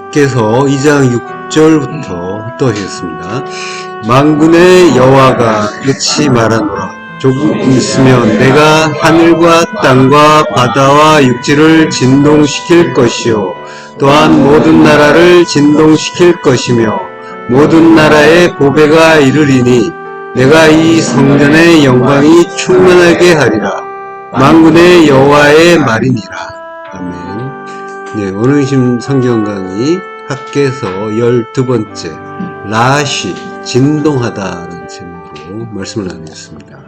하나님께서 2장 6절부터 또 하셨습니다. 만군의 여호와가 이같이 말하노라. 조금 있으면 내가 하늘과 땅과 바다와 육지를 진동시킬 것이요 또한 모든 나라를 진동시킬 것이며 모든 나라의 보배가 이르리니 내가 이 성전의 영광이 충만하게 하리라. 만군의 여호와의 말이니라. 아멘. 네, 오늘 성경 강의 학개서 12번째 라시 진동하다라는 제목으로 말씀을 나누겠습니다.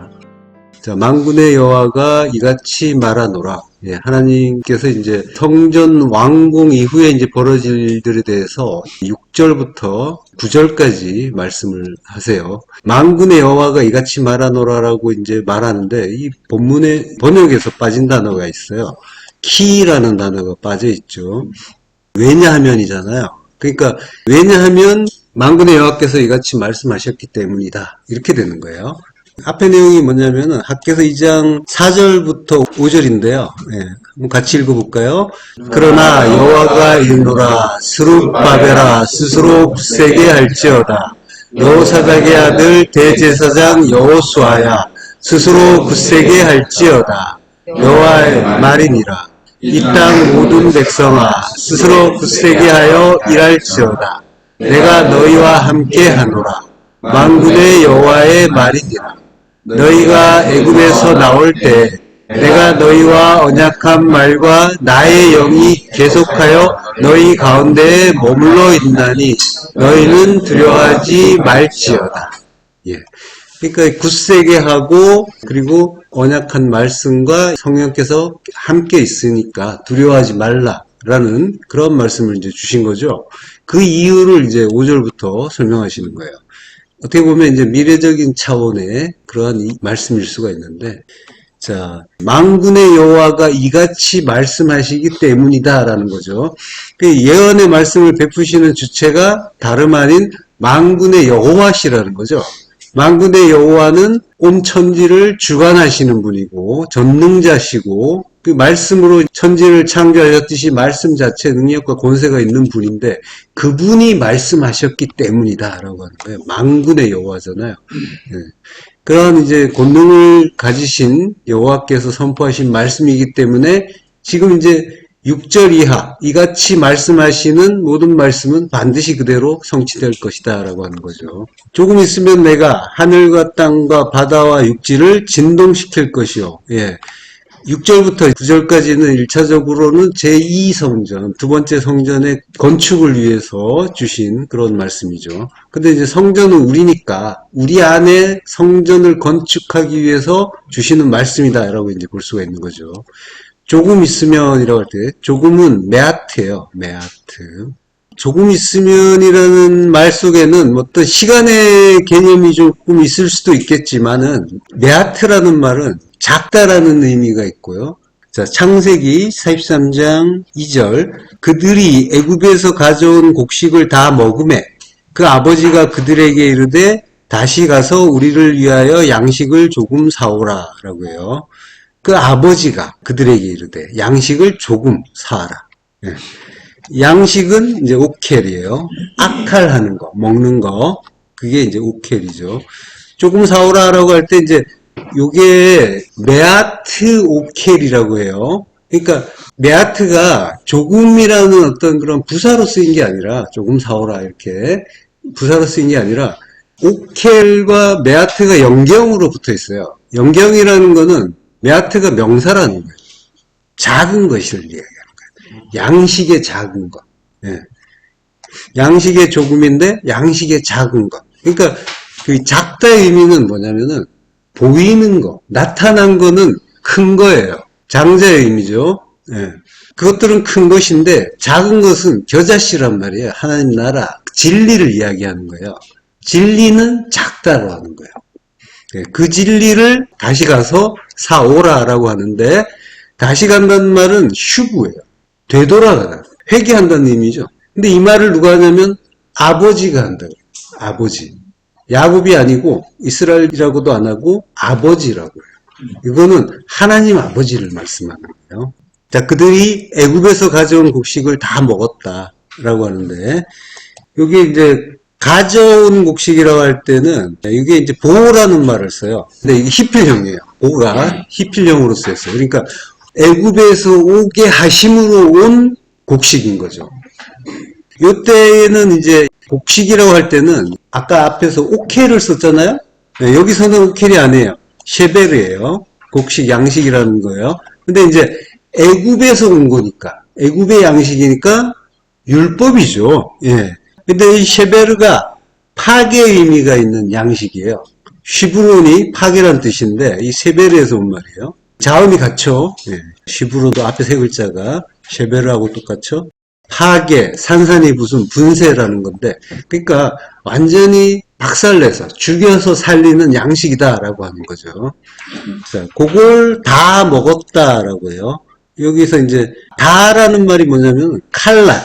자, 만군의 여호와가 이같이 말하노라. 예, 하나님께서 이제 성전 완공 이후에 이제 벌어질 일들에 대해서 6절부터 9절까지 말씀을 하세요. 만군의 여호와가 이같이 말하노라라고 이제 말하는데 이 본문의 번역에서 빠진 단어가 있어요. 키라는 단어가 빠져 있죠. 왜냐하면이잖아요. 그러니까 왜냐하면 만군의 여호와께서 이같이 말씀하셨기 때문이다. 이렇게 되는 거예요. 앞에 내용이 뭐냐면은 학개서 2장 4절부터 5절인데요. 예, 한번 같이 읽어볼까요? 그러나 여호와가 이르노라. 스룹바벨아 스스로 굳세게 할지어다. 여호사닥의 아들 대제사장 여호수아야 스스로 굳세게 할지어다. 여호와의 말이니라. 이 땅 모든 백성아 스스로 굳세게 하여 일할지어다. 내가 너희와 함께 하노라. 만군의 여호와의 말이니라. 너희가 애굽에서 나올 때 내가 너희와 언약한 말과 나의 영이 계속하여 너희 가운데에 머물러 있나니 너희는 두려워하지 말지어다. 예. 그러니까 굳세게 하고 그리고 언약한 말씀과 성령께서 함께 있으니까 두려워하지 말라라는 그런 말씀을 이제 주신 거죠. 그 이유를 이제 5절부터 설명하시는 거예요. 어떻게 보면 이제 미래적인 차원의 그러한 말씀일 수가 있는데, 자, 만군의 여호와가 이같이 말씀하시기 때문이다라는 거죠. 그 예언의 말씀을 베푸시는 주체가 다름 아닌 만군의 여호와시라는 거죠. 만군의 여호와는 온 천지를 주관하시는 분이고 전능자시고 그 말씀으로 천지를 창조하셨듯이 말씀 자체의 능력과 권세가 있는 분인데 그분이 말씀하셨기 때문이다라고 하는 거예요. 만군의 여호와잖아요. 네. 그런 이제 권능을 가지신 여호와께서 선포하신 말씀이기 때문에 지금 이제 6절 이하 이같이 말씀하시는 모든 말씀은 반드시 그대로 성취될 것이다 라고 하는 거죠. 조금 있으면 내가 하늘과 땅과 바다와 육지를 진동시킬 것이요. 예. 6절부터 9절까지는 1차적으로는 제2성전, 두 번째 성전의 건축을 위해서 주신 그런 말씀이죠. 근데 이제 성전은 우리니까 우리 안에 성전을 건축하기 위해서 주시는 말씀이다라고 이제 볼 수가 있는 거죠. 조금 있으면이라고 할 때 조금은 메아트예요. 메아트. 조금 있으면이라는 말 속에는 어떤 시간의 개념이 조금 있을 수도 있겠지만은 메아트라는 말은 작다라는 의미가 있고요. 자, 창세기 43장 2절 그들이 애굽에서 가져온 곡식을 다 먹으매 그 아버지가 그들에게 이르되 다시 가서 우리를 위하여 양식을 조금 사오라 라고 해요. 그 아버지가 그들에게 이르되 양식을 조금 사라. 예. 양식은 이제 오켈이에요. 아칼하는 거, 먹는 거. 그게 이제 오켈이죠. 조금 사오라라고 할 때 이제 요게 메아트 오켈이라고 해요. 그러니까 메아트가 조금이라는 어떤 그런 부사로 쓰인 게 아니라 조금 사오라 이렇게 부사로 쓰인 게 아니라 오켈과 메아트가 영경으로 붙어 있어요. 영경이라는 거는 메아트가 명사라는 거예요. 작은 것을 이야기하는 거예요. 양식의 작은 것. 예. 양식의 조금인데 양식의 작은 것. 그러니까 그 작다의 의미는 뭐냐면은 보이는 거, 나타난 거는 큰 거예요. 장자의 의미죠. 예. 그것들은 큰 것인데 작은 것은 겨자씨란 말이에요. 하나님 나라, 진리를 이야기하는 거예요. 진리는 작다고 하는 거예요. 예. 그 진리를 다시 가서 사오라라고 하는데 다시 간다는 말은 휴브예요. 되돌아가다. 회개한다는 의미죠. 근데 이 말을 누가 하냐면 아버지가 한다고. 아버지. 야곱이 아니고 이스라엘이라고도 안 하고 아버지라고 해요. 이거는 하나님 아버지를 말씀하는 거예요. 자, 그들이 애굽에서 가져온 곡식을 다 먹었다. 곡식이라고 하는데, 여기 이제 가져온 곡식이라고 할 때는 이게 이제 보라는 말을 써요. 근데 이게 히필형이에요. 보가 히필형으로 쓰였어요. 그러니까 애굽에서 오게 하심으로 온 곡식인 거죠. 요때는 이제 곡식이라고 할 때는 아까 앞에서 오켈을 썼잖아요. 네, 여기서는 오켈이 아니에요. 셰베르예요. 곡식 양식이라는 거예요. 근데 이제 애굽에서 온 거니까 애굽의 양식이니까 율법이죠. 예. 근데 이 셰베르가 파괴의 의미가 있는 양식이에요. 시브론이 파괴란 뜻인데 이 셰베르에서 온 말이에요. 자음이 같죠. 예. 시브론도 앞에 세 글자가 셰베르하고 똑같죠. 파괴, 산산이 무슨 분쇄라는 건데, 그러니까 완전히 박살내서 죽여서 살리는 양식이다라고 하는 거죠. 자, 그걸 다 먹었다라고 해요. 여기서 이제 다라는 말이 뭐냐면 칼라,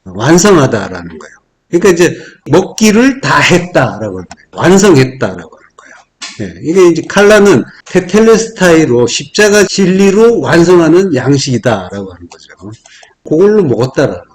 완성하다라는 거예요. 그러니까 이제 먹기를 다 했다라고 하는 거예요. 완성했다라고 하는 거예요. 예, 이게 이제 칼라는 테텔레스타이로 십자가 진리로 완성하는 양식이다라고 하는 거죠. 그걸로 먹었다라는 거예요.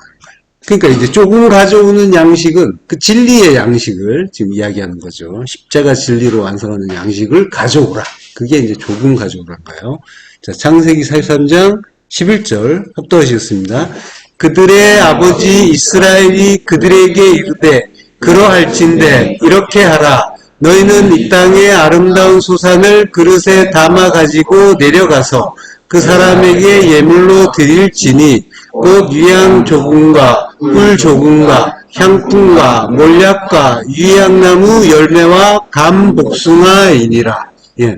그러니까 이제 조금 가져오는 양식은 그 진리의 양식을 지금 이야기하는 거죠. 십자가 진리로 완성하는 양식을 가져오라. 그게 이제 조금 가져오란 거예요. 자, 창세기 43장 11절 합독하시겠습니다. 그들의 아버지 이스라엘이 그들에게 이르되 그러할진대 이렇게 하라. 너희는 이 땅의 아름다운 소산을 그릇에 담아 가지고 내려가서 그 사람에게 예물로 드릴지니 곧 유향 조금과 꿀 조금과 향품과 몰약과 유향나무 열매와 감 복숭아이니라. 예.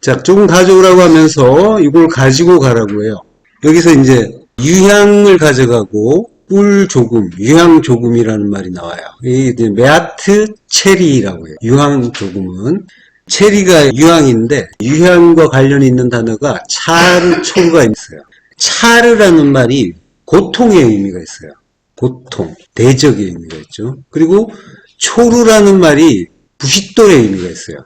자, 조금 가져오라고 하면서 이걸 가지고 가라고 해요. 여기서 이제 유향을 가져가고 꿀 조금, 유향 조금이라는 말이 나와요. 이게 메아트 체리라고 해요. 유향 조금은 체리가 유향인데 유향과 관련이 있는 단어가 차르, 초르가 있어요. 차르라는 말이 고통의 의미가 있어요. 고통, 대적의 의미가 있죠. 그리고 초르라는 말이 부싯돌의 의미가 있어요.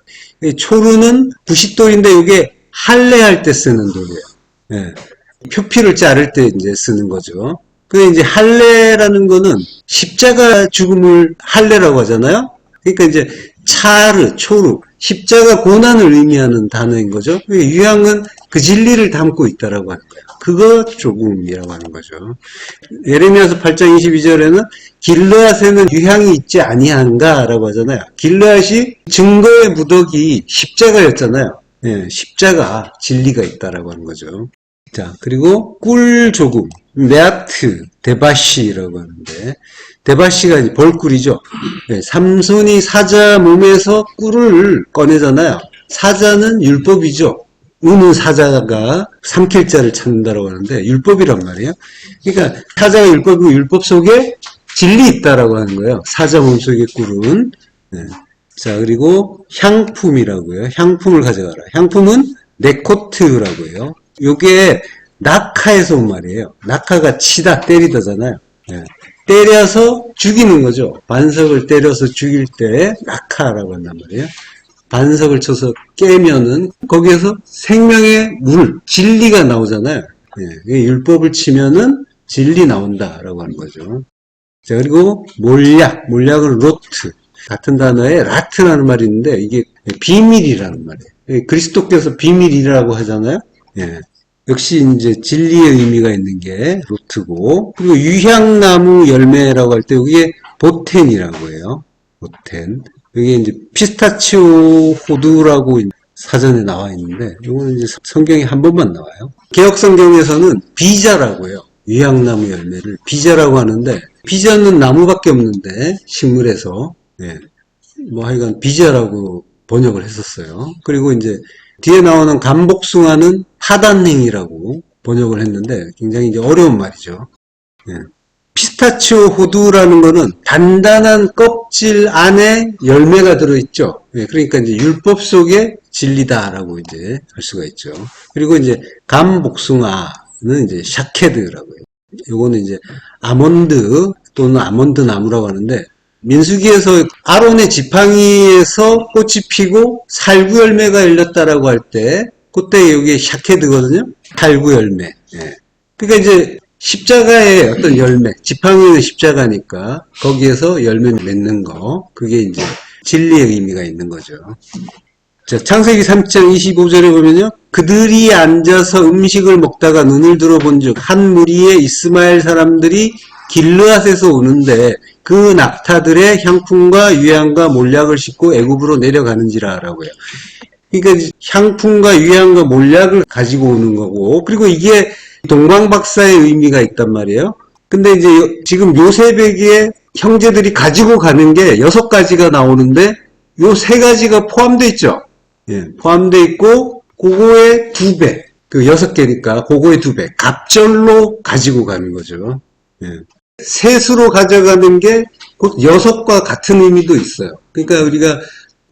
초르는 부싯돌인데 이게 할례할 때 쓰는 돌이에요. 예. 표피를 자를 때 이제 쓰는 거죠. 근데 이제 할례라는 거는 십자가 죽음을 할례라고 하잖아요. 그러니까 이제 차르, 초르, 십자가 고난을 의미하는 단어인 거죠. 유향은 그 진리를 담고 있다라고 하는 거예요. 그거 조금이라고 하는 거죠. 예레미야서 8장 22절에는 길르앗에는 유향이 있지 아니한가라고 하잖아요. 길르앗이 증거의 무더기 십자가였잖아요. 예, 십자가 진리가 있다라고 하는 거죠. 자, 그리고 꿀 조금, 메아트, 데바시라고 하는데, 데바시가 이제 벌꿀이죠. 네, 삼손이 사자 몸에서 꿀을 꺼내잖아요. 사자는 율법이죠. 우는 사자가 삼킬자를 찾는다라고 하는데, 율법이란 말이에요. 그러니까 사자가 율법이고 율법 속에 진리 있다라고 하는 거예요. 사자 몸속의 꿀은. 네. 자, 그리고 향품이라고요. 향품을 가져가라. 향품은 네코트라고 해요. 요게 낙하에서 온 말이에요. 낙하가 치다, 때리다잖아요. 네. 때려서 죽이는 거죠. 반석을 때려서 죽일 때 낙하라고 한단 말이에요. 반석을 쳐서 깨면은 거기에서 생명의 물, 진리가 나오잖아요. 네. 율법을 치면은 진리 나온다라고 하는 거죠. 자, 그리고 몰약은 로트. 같은 단어에 라트라는 말이 있는데 이게 비밀이라는 말이에요. 그리스도께서 비밀이라고 하잖아요. 예. 역시 이제 진리의 의미가 있는 게 로트고, 그리고 유향나무 열매라고 할 때 이게 보텐이라고 해요. 보텐. 이게 이제 피스타치오 호두라고 사전에 나와 있는데, 이거는 이제 성경에 한 번만 나와요. 개혁 성경에서는 비자라고 해요. 유향나무 열매를 비자라고 하는데, 비자는 나무밖에 없는데 식물에서 예. 뭐 하여간 비자라고 번역을 했었어요. 그리고 이제 뒤에 나오는 감복숭아는 파단행이라고 번역을 했는데 굉장히 이제 어려운 말이죠. 예. 피스타치오 호두라는 거는 단단한 껍질 안에 열매가 들어있죠. 예. 그러니까 이제 율법 속의 진리다라고 이제 할 수가 있죠. 그리고 이제 감복숭아는 이제 샤케드라고 해요. 요거는 이제 아몬드 또는 아몬드 나무라고 하는데 민수기에서 아론의 지팡이에서 꽃이 피고 살구 열매가 열렸다라고 할 때 그때 여기 샤케드거든요. 살구 열매. 예. 그러니까 이제 십자가의 어떤 열매, 지팡이는 십자가니까 거기에서 열매 맺는 거, 그게 이제 진리의 의미가 있는 거죠. 자, 창세기 3장 25절에 보면요. 그들이 앉아서 음식을 먹다가 눈을 들어본즉 한 무리의 이스마엘 사람들이 길르앗에서 오는데 그 낙타들의 향품과 유향과 몰약을 싣고 애굽으로 내려가는지라 라고요. 그러니까 향품과 유향과 몰약을 가지고 오는 거고, 그리고 이게 동방박사의 의미가 있단 말이에요. 근데 이제 지금 요셉에게 형제들이 가지고 가는 게 6가지가 나오는데 요 3가지가 포함되어 있죠. 예, 포함되어 있고 그거의 2배, 그 6개니까 그거의 2배, 갑절로 가지고 가는 거죠. 예. 셋으로 가져가는 게 곧 6과 같은 의미도 있어요. 그러니까 우리가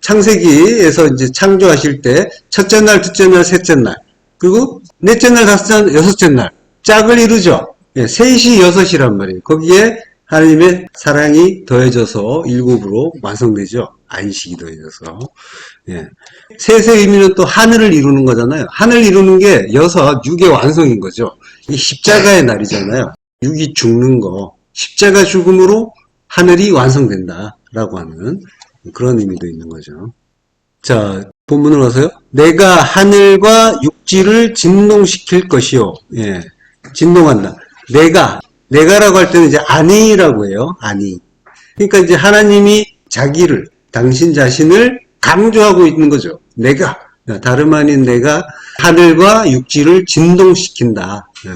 창세기에서 이제 창조하실 때 첫째 날, 둘째 날, 셋째 날, 그리고 넷째 날, 다섯째 날, 여섯째 날 짝을 이루죠. 예, 셋이 6이란 말이에요. 거기에 하나님의 사랑이 더해져서 7으로 완성되죠. 안식이 더해져서. 예. 셋의 의미는 또 하늘을 이루는 거잖아요. 하늘 이루는 게 6의 완성인 거죠. 이 십자가의 날이잖아요. 6이 죽는 거. 십자가 죽음으로 하늘이 완성된다라고 하는 그런 의미도 있는 거죠. 자, 본문으로 가서요. 내가 하늘과 육지를 진동시킬 것이요. 예. 진동한다. 내가라고 할 때는 이제 아니라고 해요. 아니. 그러니까 이제 하나님이 자기를, 당신 자신을 강조하고 있는 거죠. 내가, 다름 아닌 내가 하늘과 육지를 진동시킨다. 예.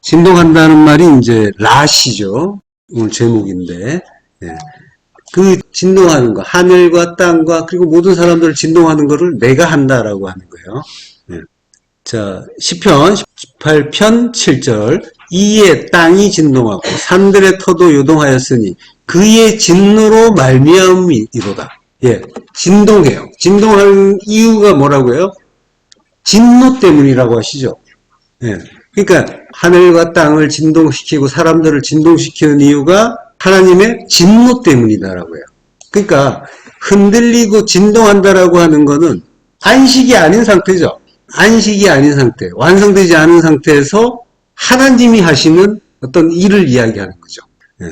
진동한다는 말이 이제 라시죠. 오늘 제목인데. 예. 그 진동하는 거, 하늘과 땅과 그리고 모든 사람들을 진동하는 거를 내가 한다라고 하는 거예요. 예. 자, 시편 18편 7절. 이에 땅이 진동하고 산들의 터도 요동하였으니 그의 진노로 말미암이로다. 예, 진동해요. 진동하는 이유가 뭐라고요? 진노 때문이라고 하시죠. 예, 그러니까 하늘과 땅을 진동시키고 사람들을 진동시키는 이유가 하나님의 진노 때문이다라고 해요. 그러니까 흔들리고 진동한다라고 하는 거는 안식이 아닌 상태죠. 안식이 아닌 상태, 완성되지 않은 상태에서 하나님이 하시는 어떤 일을 이야기하는 거죠. 예.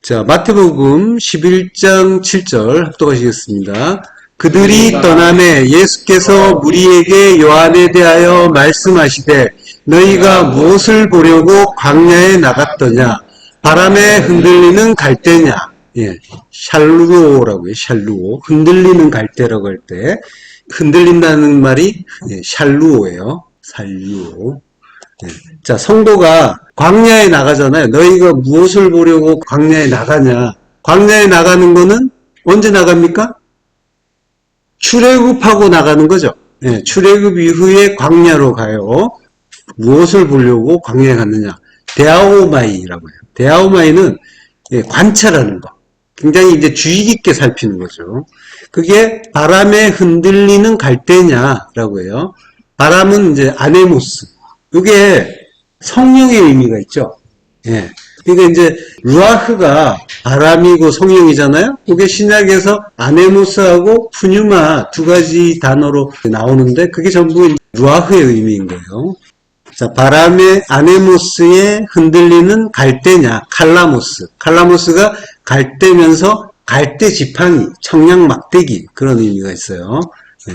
자, 마태복음 11장 7절 합독하시겠습니다. 그들이 떠남에 예수께서 무리에게 요한에 대하여 말씀하시되 너희가 무엇을 보려고 광야에 나갔더냐? 바람에 흔들리는 갈대냐? 예, 샬루오라고 해요. 샬루오. 흔들리는 갈대라고 할 때 흔들린다는 말이 샬루오예요. 살루오. 예. 자, 성도가 광야에 나가잖아요. 너희가 무엇을 보려고 광야에 나가냐? 광야에 나가는 거는 언제 나갑니까? 출애굽하고 나가는 거죠. 예, 출애굽 이후에 광야로 가요. 무엇을 보려고 광야에 갔느냐? 데아오마이라고 해요. 데아오마이는 관찰하는 거. 굉장히 이제 주의 깊게 살피는 거죠. 그게 바람에 흔들리는 갈대냐라고 해요. 바람은 이제 아네모스. 이게 성령의 의미가 있죠. 예. 그러니까 이제 루아흐가 바람이고 성령이잖아요. 그게 신약에서 아네모스하고 푸뉴마 2가지 단어로 나오는데 그게 전부 루아흐의 의미인 거예요. 자, 바람의 아네모스에 흔들리는 갈대냐, 칼라모스. 칼라모스가 갈대면서 갈대 지팡이, 청량 막대기 그런 의미가 있어요. 예.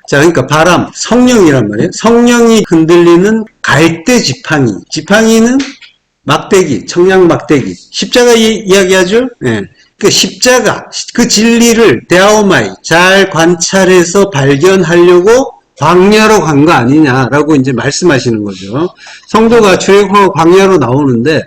자, 그러니까 바람, 성령이란 말이에요. 성령이 흔들리는 갈대 지팡이. 지팡이는 막대기, 청량 막대기. 십자가 이야기하죠? 예. 그 십자가, 그 진리를 데아오마이, 잘 관찰해서 발견하려고 광야로 간 거 아니냐라고 이제 말씀하시는 거죠. 성도가 출애굽하고 광야로 나오는데,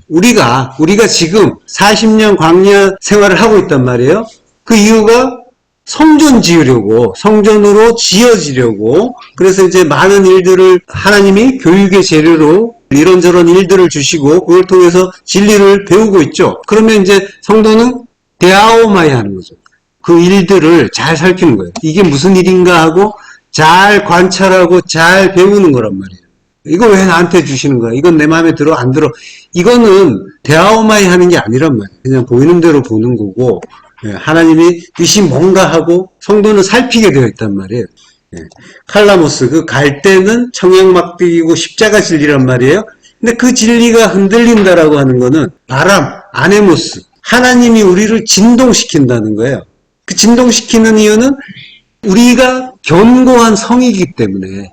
우리가 지금 40년 광야 생활을 하고 있단 말이에요. 그 이유가 성전 지으려고, 성전으로 지어지려고, 그래서 이제 많은 일들을 하나님이 교육의 재료로 이런저런 일들을 주시고, 그걸 통해서 진리를 배우고 있죠. 그러면 이제 성도는 데아오마이 하는 거죠. 그 일들을 잘 살피는 거예요. 이게 무슨 일인가 하고, 잘 관찰하고 잘 배우는 거란 말이에요. 이거 왜 나한테 주시는 거야? 이건 내 마음에 들어? 안 들어? 이거는 데아오마이 하는 게 아니란 말이에요. 그냥 보이는 대로 보는 거고, 하나님이 뜻이 뭔가 하고 성도는 살피게 되어 있단 말이에요. 칼라모스, 그 갈대는 청양막대기고 십자가 진리란 말이에요. 근데 그 진리가 흔들린다라고 하는 거는 바람, 아네모스, 하나님이 우리를 진동시킨다는 거예요. 그 진동시키는 이유는 우리가 견고한 성이기 때문에,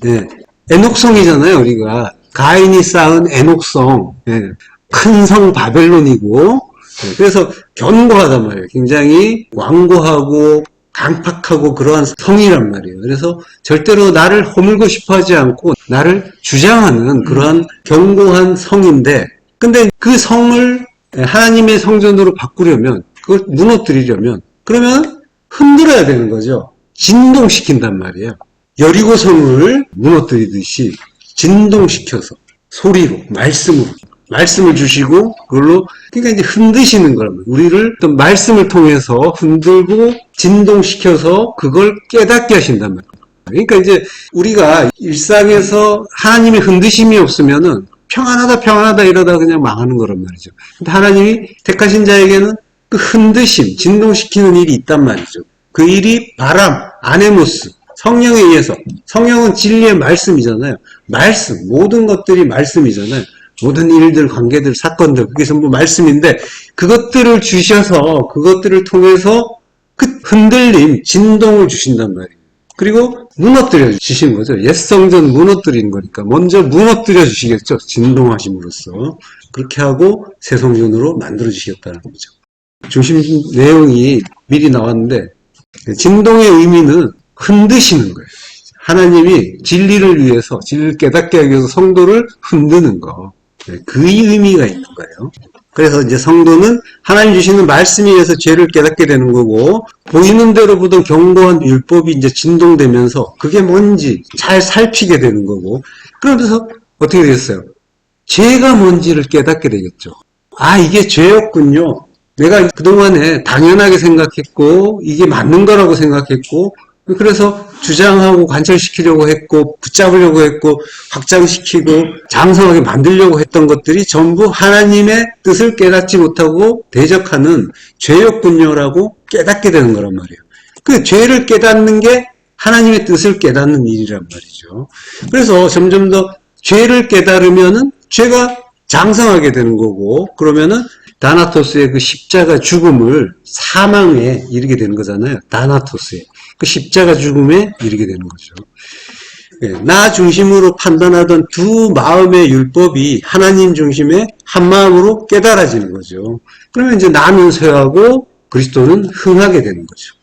예, 에녹성이잖아요, 우리가. 가인이 쌓은 에녹성, 예, 큰 성 바벨론이고, 예, 그래서 견고하단 말이에요. 굉장히 완고하고 강팍하고 그러한 성이란 말이에요. 그래서 절대로 나를 허물고 싶어 하지 않고 나를 주장하는 그러한 견고한 성인데, 근데 그 성을 하나님의 성전으로 바꾸려면, 그걸 무너뜨리려면, 그러면 흔들어야 되는 거죠. 진동시킨단 말이에요. 여리고성을 무너뜨리듯이 진동시켜서 소리로, 말씀을 주시고 그걸로 그러니까 이제 흔드시는 거란 말이에요. 우리를 어떤 말씀을 통해서 흔들고 진동시켜서 그걸 깨닫게 하신단 말이에요. 그러니까 이제 우리가 일상에서 하나님의 흔드심이 없으면은 평안하다 이러다 그냥 망하는 거란 말이죠. 근데 하나님이 택하신 자에게는 그 흔드심, 진동시키는 일이 있단 말이죠. 그 일이 바람, 아네모스, 성령에 의해서. 성령은 진리의 말씀이잖아요. 말씀, 모든 것들이 말씀이잖아요. 모든 일들, 관계들, 사건들, 그게 전부 말씀인데 그것들을 주셔서 그것들을 통해서 그 흔들림, 진동을 주신단 말이에요. 그리고 무너뜨려 주시는 거죠. 옛 성전 무너뜨리는 거니까 먼저 무너뜨려 주시겠죠. 진동하심으로써. 그렇게 하고 새 성전으로 만들어 주시겠다는 거죠. 중심 내용이 미리 나왔는데 진동의 의미는 흔드시는 거예요. 하나님이 진리를 위해서, 진리를 깨닫게 하기 위해서 성도를 흔드는 거. 그 의미가 있는 거예요. 그래서 이제 성도는 하나님 주시는 말씀에 의해서 죄를 깨닫게 되는 거고, 보이는 대로 보던 견고한 율법이 이제 진동되면서 그게 뭔지 잘 살피게 되는 거고, 그러면서 어떻게 되겠어요? 죄가 뭔지를 깨닫게 되겠죠. 아, 이게 죄였군요. 내가 그동안에 당연하게 생각했고, 이게 맞는 거라고 생각했고, 그래서 주장하고 관철시키려고 했고 붙잡으려고 했고 확장시키고 장성하게 만들려고 했던 것들이 전부 하나님의 뜻을 깨닫지 못하고 대적하는 죄였군요라고 깨닫게 되는 거란 말이에요. 그 죄를 깨닫는 게 하나님의 뜻을 깨닫는 일이란 말이죠. 그래서 점점 더 죄를 깨달으면은 죄가 장성하게 되는 거고, 그러면은 다나토스의 그 십자가 죽음을 사망에 이르게 되는 거잖아요. 다나토스의 그 십자가 죽음에 이르게 되는 거죠. 나 중심으로 판단하던 두 마음의 율법이 하나님 중심의 한 마음으로 깨달아지는 거죠. 그러면 이제 나는 쇠하고 그리스도는 흥하게 되는 거죠.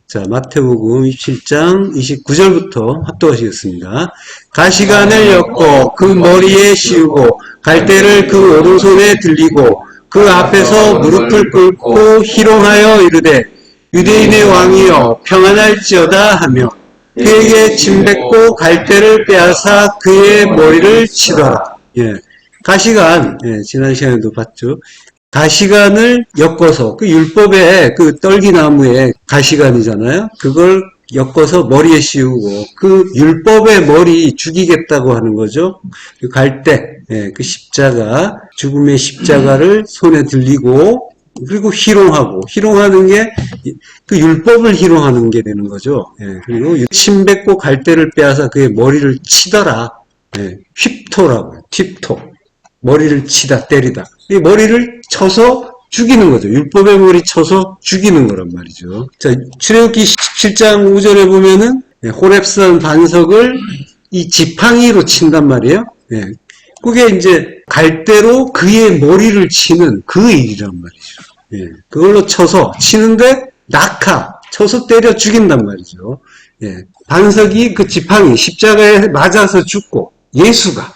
자, 마태복음 27장 29절부터 합독하시겠습니다. 가시관을 엮고 그 머리에 씌우고 갈대를 그 오른손에 들리고 그 앞에서 무릎을 꿇고 희롱하여 이르되 유대인의 왕이여 평안할지어다 하며 그에게 침뱉고 갈대를 빼앗아 그의 머리를 치더라. 가시관, 지난 시간에도 봤죠. 가시관을 엮어서 그 율법의 그 떨기나무의 가시관이잖아요. 그걸 엮어서 머리에 씌우고 그 율법의 머리 죽이겠다고 하는 거죠. 그 갈대, 그 십자가, 죽음의 십자가를 손에 들리고 그리고 희롱하는 게 그 율법을 희롱하는 게 되는 거죠. 그리고 침뱉고 갈대를 빼앗아 그의 머리를 치더라. 휘토라고요. 팁토. 머리를 치다, 때리다. 이 머리를 쳐서 죽이는 거죠. 율법의 머리 쳐서 죽이는 거란 말이죠. 자, 출애굽기 17장 5절에 보면은 호렙산 반석을 이 지팡이로 친단 말이에요. 그게 이제 갈대로 그의 머리를 치는 그 일이란 말이죠. 그걸로 쳐서 치는데 쳐서 때려 죽인단 말이죠. 반석이 그 지팡이, 십자가에 맞아서 죽고, 예수가,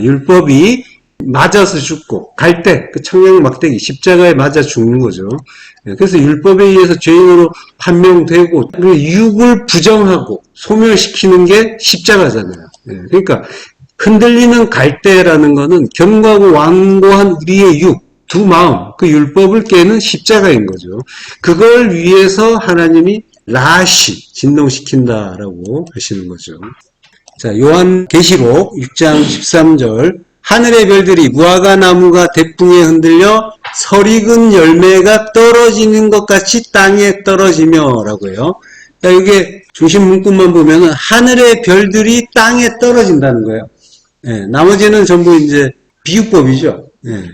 율법이 맞아서 죽고, 갈대, 그 청양 막대기, 십자가에 맞아 죽는 거죠. 그래서 율법에 의해서 죄인으로 판명되고, 육을 부정하고, 소멸시키는 게 십자가잖아요. 그러니까, 흔들리는 갈대라는 거는 견고하고 완고한 우리의 육, 두 마음, 그 율법을 깨는 십자가인 거죠. 그걸 위해서 하나님이 라시, 진동시킨다라고 하시는 거죠. 자, 요한계시록 6장 13절. 하늘의 별들이 무화과 나무가 대풍에 흔들려 설익은 열매가 떨어지는 것 같이 땅에 떨어지며 라고 해요. 자, 이게 중심 문구만 보면은 하늘의 별들이 땅에 떨어진다는 거예요. 예, 나머지는 전부 이제 비유법이죠. 예.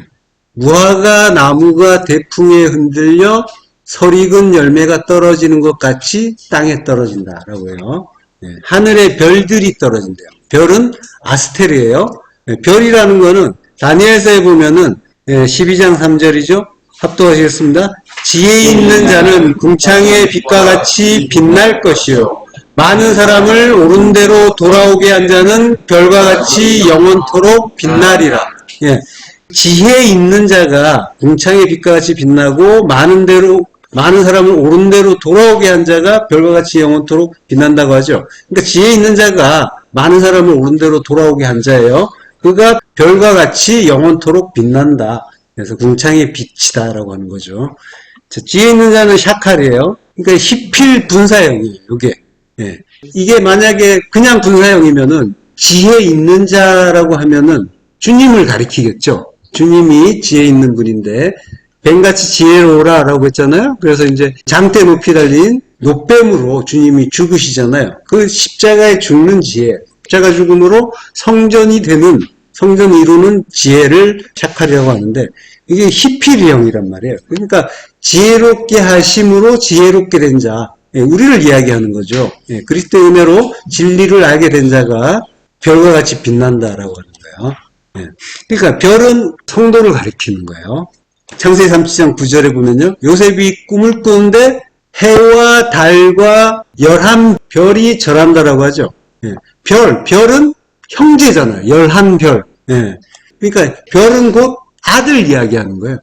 무화과 나무가 대풍에 흔들려 설익은 열매가 떨어지는 것 같이 땅에 떨어진다라고요. 예, 하늘에 별들이 떨어진대요. 별은 아스테르예요. 예, 별이라는 거는 다니엘서에 보면은 12장 3절이죠. 합독하시겠습니다. 지혜 있는 자는 궁창의 빛과 같이 빛날 것이요. 많은 사람을 옳은 대로 돌아오게 한 자는 별과 같이 영원토록 빛나리라. 예. 지혜 있는 자가 궁창의 빛과 같이 빛나고 많은 사람을 옳은 대로 돌아오게 한 자가 별과 같이 영원토록 빛난다고 하죠. 그러니까 지혜 있는 자가 많은 사람을 옳은 대로 돌아오게 한 자예요. 그가 별과 같이 영원토록 빛난다. 그래서 궁창의 빛이다라고 하는 거죠. 자, 지혜 있는 자는 샤칼이에요. 그러니까 히필 분사형이에요. 이게. 예. 이게 만약에 그냥 분사형이면은 지혜 있는 자라고 하면은 주님을 가리키겠죠. 주님이 지혜 있는 분인데 뱀같이 지혜로우라 라고 했잖아요. 그래서 이제 장대 높이 달린 노뱀으로 주님이 죽으시잖아요. 그 십자가에 죽는 지혜, 십자가 죽음으로 성전이 이루는 지혜를 샤칼이라고 하는데 이게 히필형이란 말이에요. 그러니까 지혜롭게 하심으로 지혜롭게 된 자, 우리를 이야기하는 거죠. 그리스도의 은혜로 진리를 알게 된 자가 별과 같이 빛난다라고 하는 거예요. 그러니까 별은 성도를 가리키는 거예요. 창세기 37장 9절에 보면요. 요셉이 꿈을 꾸는데 해와 달과 11별이 절한다라고 하죠. 별은 형제잖아요. 11별. 그러니까 별은 곧 아들 이야기하는 거예요.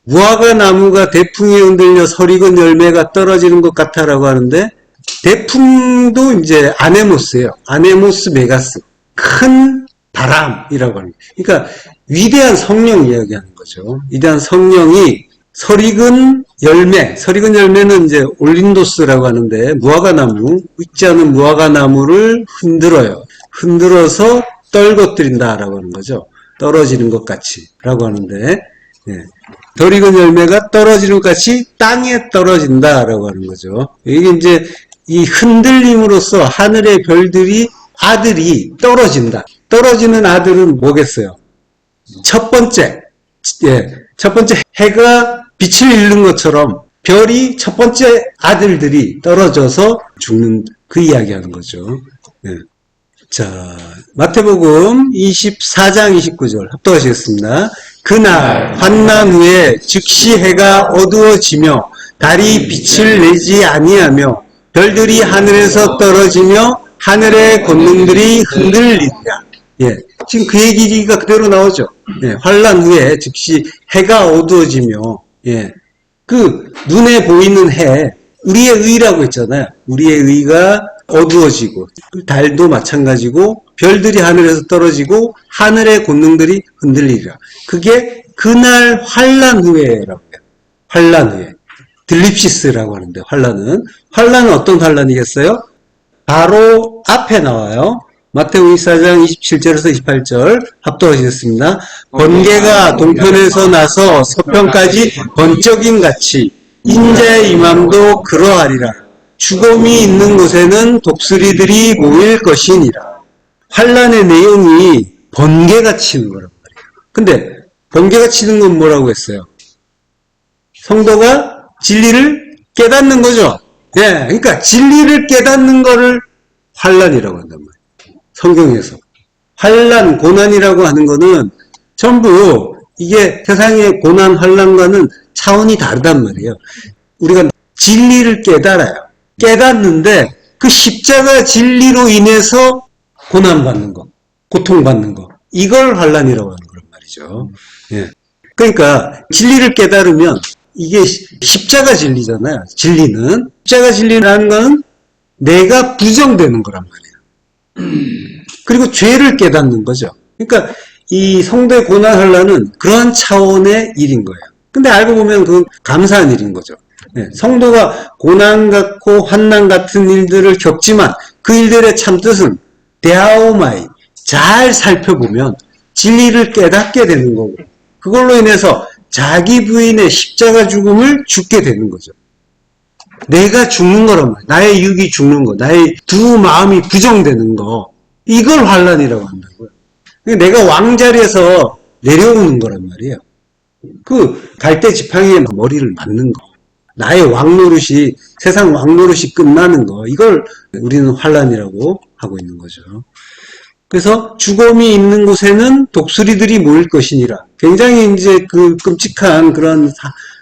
무화과 나무가 대풍에 흔들려 설익은 열매가 떨어지는 것 같아라고 하는데 대풍도 이제 아네모스예요. 아네모스 메가스. 큰 바람이라고 합니다. 그러니까 위대한 성령 이야기하는 거죠. 위대한 성령이 설익은 열매는 이제 올린도스라고 하는데 무화과나무, 익지 않은 무화과나무를 흔들어서 떨궈뜨린다라고 하는 거죠. 떨어지는 것 같이라고 하는데 덜 익은 열매가 떨어지는 것 같이 땅에 떨어진다라고 하는 거죠. 이게 이제 이 흔들림으로써 하늘의 별들이 아들이 떨어진다. 떨어지는 아들은 뭐겠어요? 첫 번째 해가 빛을 잃는 것처럼 별이 첫 번째 아들들이 떨어져서 죽는 그 이야기하는 거죠. 자, 마태복음 24장 29절 합독하시겠습니다. 그날 환난 후에 즉시 해가 어두워지며 달이 빛을 내지 아니하며 별들이 하늘에서 떨어지며 하늘의 권능들이 흔들리리라. 지금 그 얘기가 그대로 나오죠. 환난 후에 즉시 해가 어두워지며 그 눈에 보이는 해, 우리의 의라고 했잖아요. 우리의 의가 어두워지고 달도 마찬가지고 별들이 하늘에서 떨어지고 하늘의 권능들이 흔들리리라. 그게 그날 환난 후에라고 해요. 환난 후에. 들립시스라고 하는데 환난은 어떤 환난이겠어요? 바로 앞에 나와요. 마태복음 24장 27절에서 28절 합독하시겠습니다. 번개가 동편에서 나서 서편까지 번쩍임 같이 인자의 임함도 그러하리라. 죽음이 있는 곳에는 독수리들이 모일 것이니라. 환난의 내용이 번개가 치는 거란 말이에요. 근데 번개가 치는 건 뭐라고 했어요? 성도가 진리를 깨닫는 거죠. 그러니까 진리를 깨닫는 거를 환난이라고 한단 말이에요. 성경에서. 환난, 고난이라고 하는 거는 전부 이게 세상의 고난, 환난과는 차원이 다르단 말이에요. 우리가 진리를 깨달아요. 깨닫는데 그 십자가 진리로 인해서 고난받는 거, 고통받는 거, 이걸 환난이라고 하는 거란 말이죠. 그러니까 진리를 깨달으면 이게 십자가 진리잖아요. 진리는. 십자가 진리라는 건 내가 부정되는 거란 말이에요. 그리고 죄를 깨닫는 거죠. 그러니까 이 성도의 고난 환난은 그런 차원의 일인 거예요. 근데 알고 보면 그건 감사한 일인 거죠. 성도가 고난 같고 환난 같은 일들을 겪지만 그 일들의 참뜻은 데아오마이, 잘 살펴보면 진리를 깨닫게 되는 거고 그걸로 인해서 자기 부인의 십자가 죽음을 죽게 되는 거죠. 내가 죽는 거란 말이에요. 나의 육이 죽는 거, 나의 두 마음이 부정되는 거, 이걸 환난이라고 한다고요. 내가 왕자리에서 내려오는 거란 말이에요. 그 갈대 지팡이에 머리를 맞는 거. 나의 왕노릇이, 세상 왕노릇이 끝나는 거. 이걸 우리는 환란이라고 하고 있는 거죠. 그래서 죽음이 있는 곳에는 독수리들이 모일 것이니라. 굉장히 이제 그 끔찍한 그런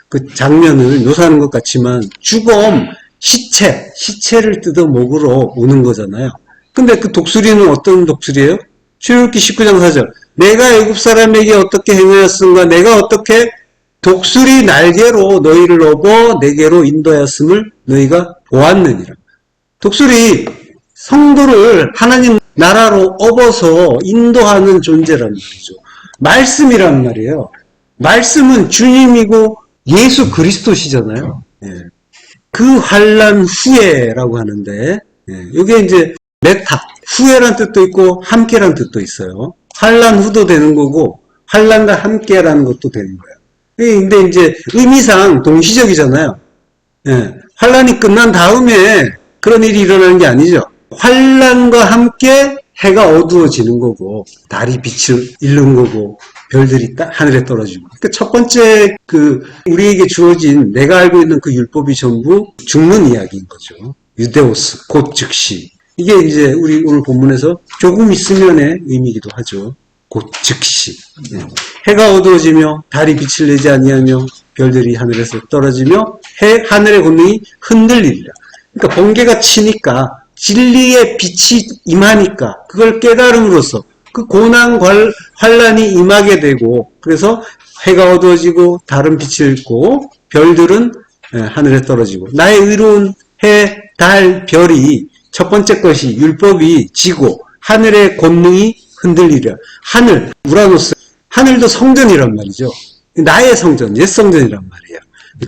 그 장면을 묘사하는 것 같지만, 죽음, 시체를 뜯어 먹으러 오는 거잖아요. 근데 그 독수리는 어떤 독수리예요? 출애굽기 19장 4절. 내가 애굽 사람에게 어떻게 행하였은가? 내가 어떻게 독수리 날개로 너희를 업어 내게로 인도하였음을 너희가 보았느니라. 독수리 성도를 하나님 나라로 업어서 인도하는 존재란 말이죠. 말씀이란 말이에요. 말씀은 주님이고 예수 그리스도시잖아요. 예. 그 환란 후에라고 하는데, 예. 이게 이제 메타, 후에란 뜻도 있고 함께란 뜻도 있어요. 환란 후도 되는 거고 환란과 함께라는 것도 되는 거예요. 근데 이제 의미상 동시적이잖아요. 예. 환란이 끝난 다음에 그런 일이 일어나는 게 아니죠. 환란과 함께 해가 어두워지는 거고 달이 빛을 잃는 거고 별들이 하늘에 떨어지고. 그러니까 첫 번째 우리에게 주어진 내가 알고 있는 그 율법이 전부 죽는 이야기인 거죠. 유데오스 곧 즉시. 이게 이제 우리 오늘 본문에서 조금 있으면의 의미이기도 하죠. 곧 즉시. 해가 어두워지며 달이 빛을 내지 아니하며 별들이 하늘에서 떨어지며 하늘의 권능이 흔들리리라. 그러니까 번개가 치니까 진리의 빛이 임하니까 그걸 깨달음으로써 그 고난 환란이 임하게 되고, 그래서 해가 어두워지고 달은 빛을 잃고 별들은 하늘에 떨어지고, 나의 의로운 해, 달, 별이 첫 번째 것이 율법이 지고 하늘의 권능이 흔들리려. 하늘, 우라노스, 하늘도 성전이란 말이죠. 나의 성전, 옛 성전이란 말이에요.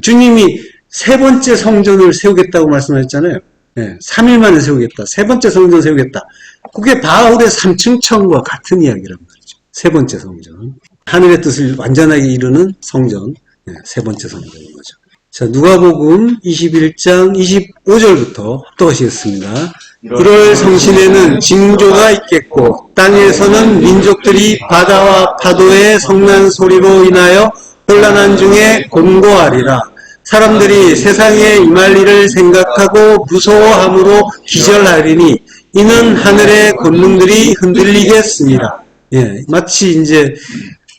주님이 세 번째 성전을 세우겠다고 말씀하셨잖아요. 네, 3일 만에 세우겠다. 세 번째 성전 세우겠다. 그게 바울의 3층 천과 같은 이야기란 말이죠. 세 번째 성전. 하늘의 뜻을 완전하게 이루는 성전. 네, 세 번째 성전인 거죠. 자, 누가복음 21장 25절부터 합독하시겠습니다. 1월 성신에는 징조가 있겠고 땅에서는 민족들이 바다와 파도의 성난 소리로 인하여 혼란한 중에 곤고하리라. 사람들이 세상에 임할 일을 생각하고 무서워함으로 기절하리니 이는 하늘의 권능들이 흔들리겠습니다. 예, 마치 이제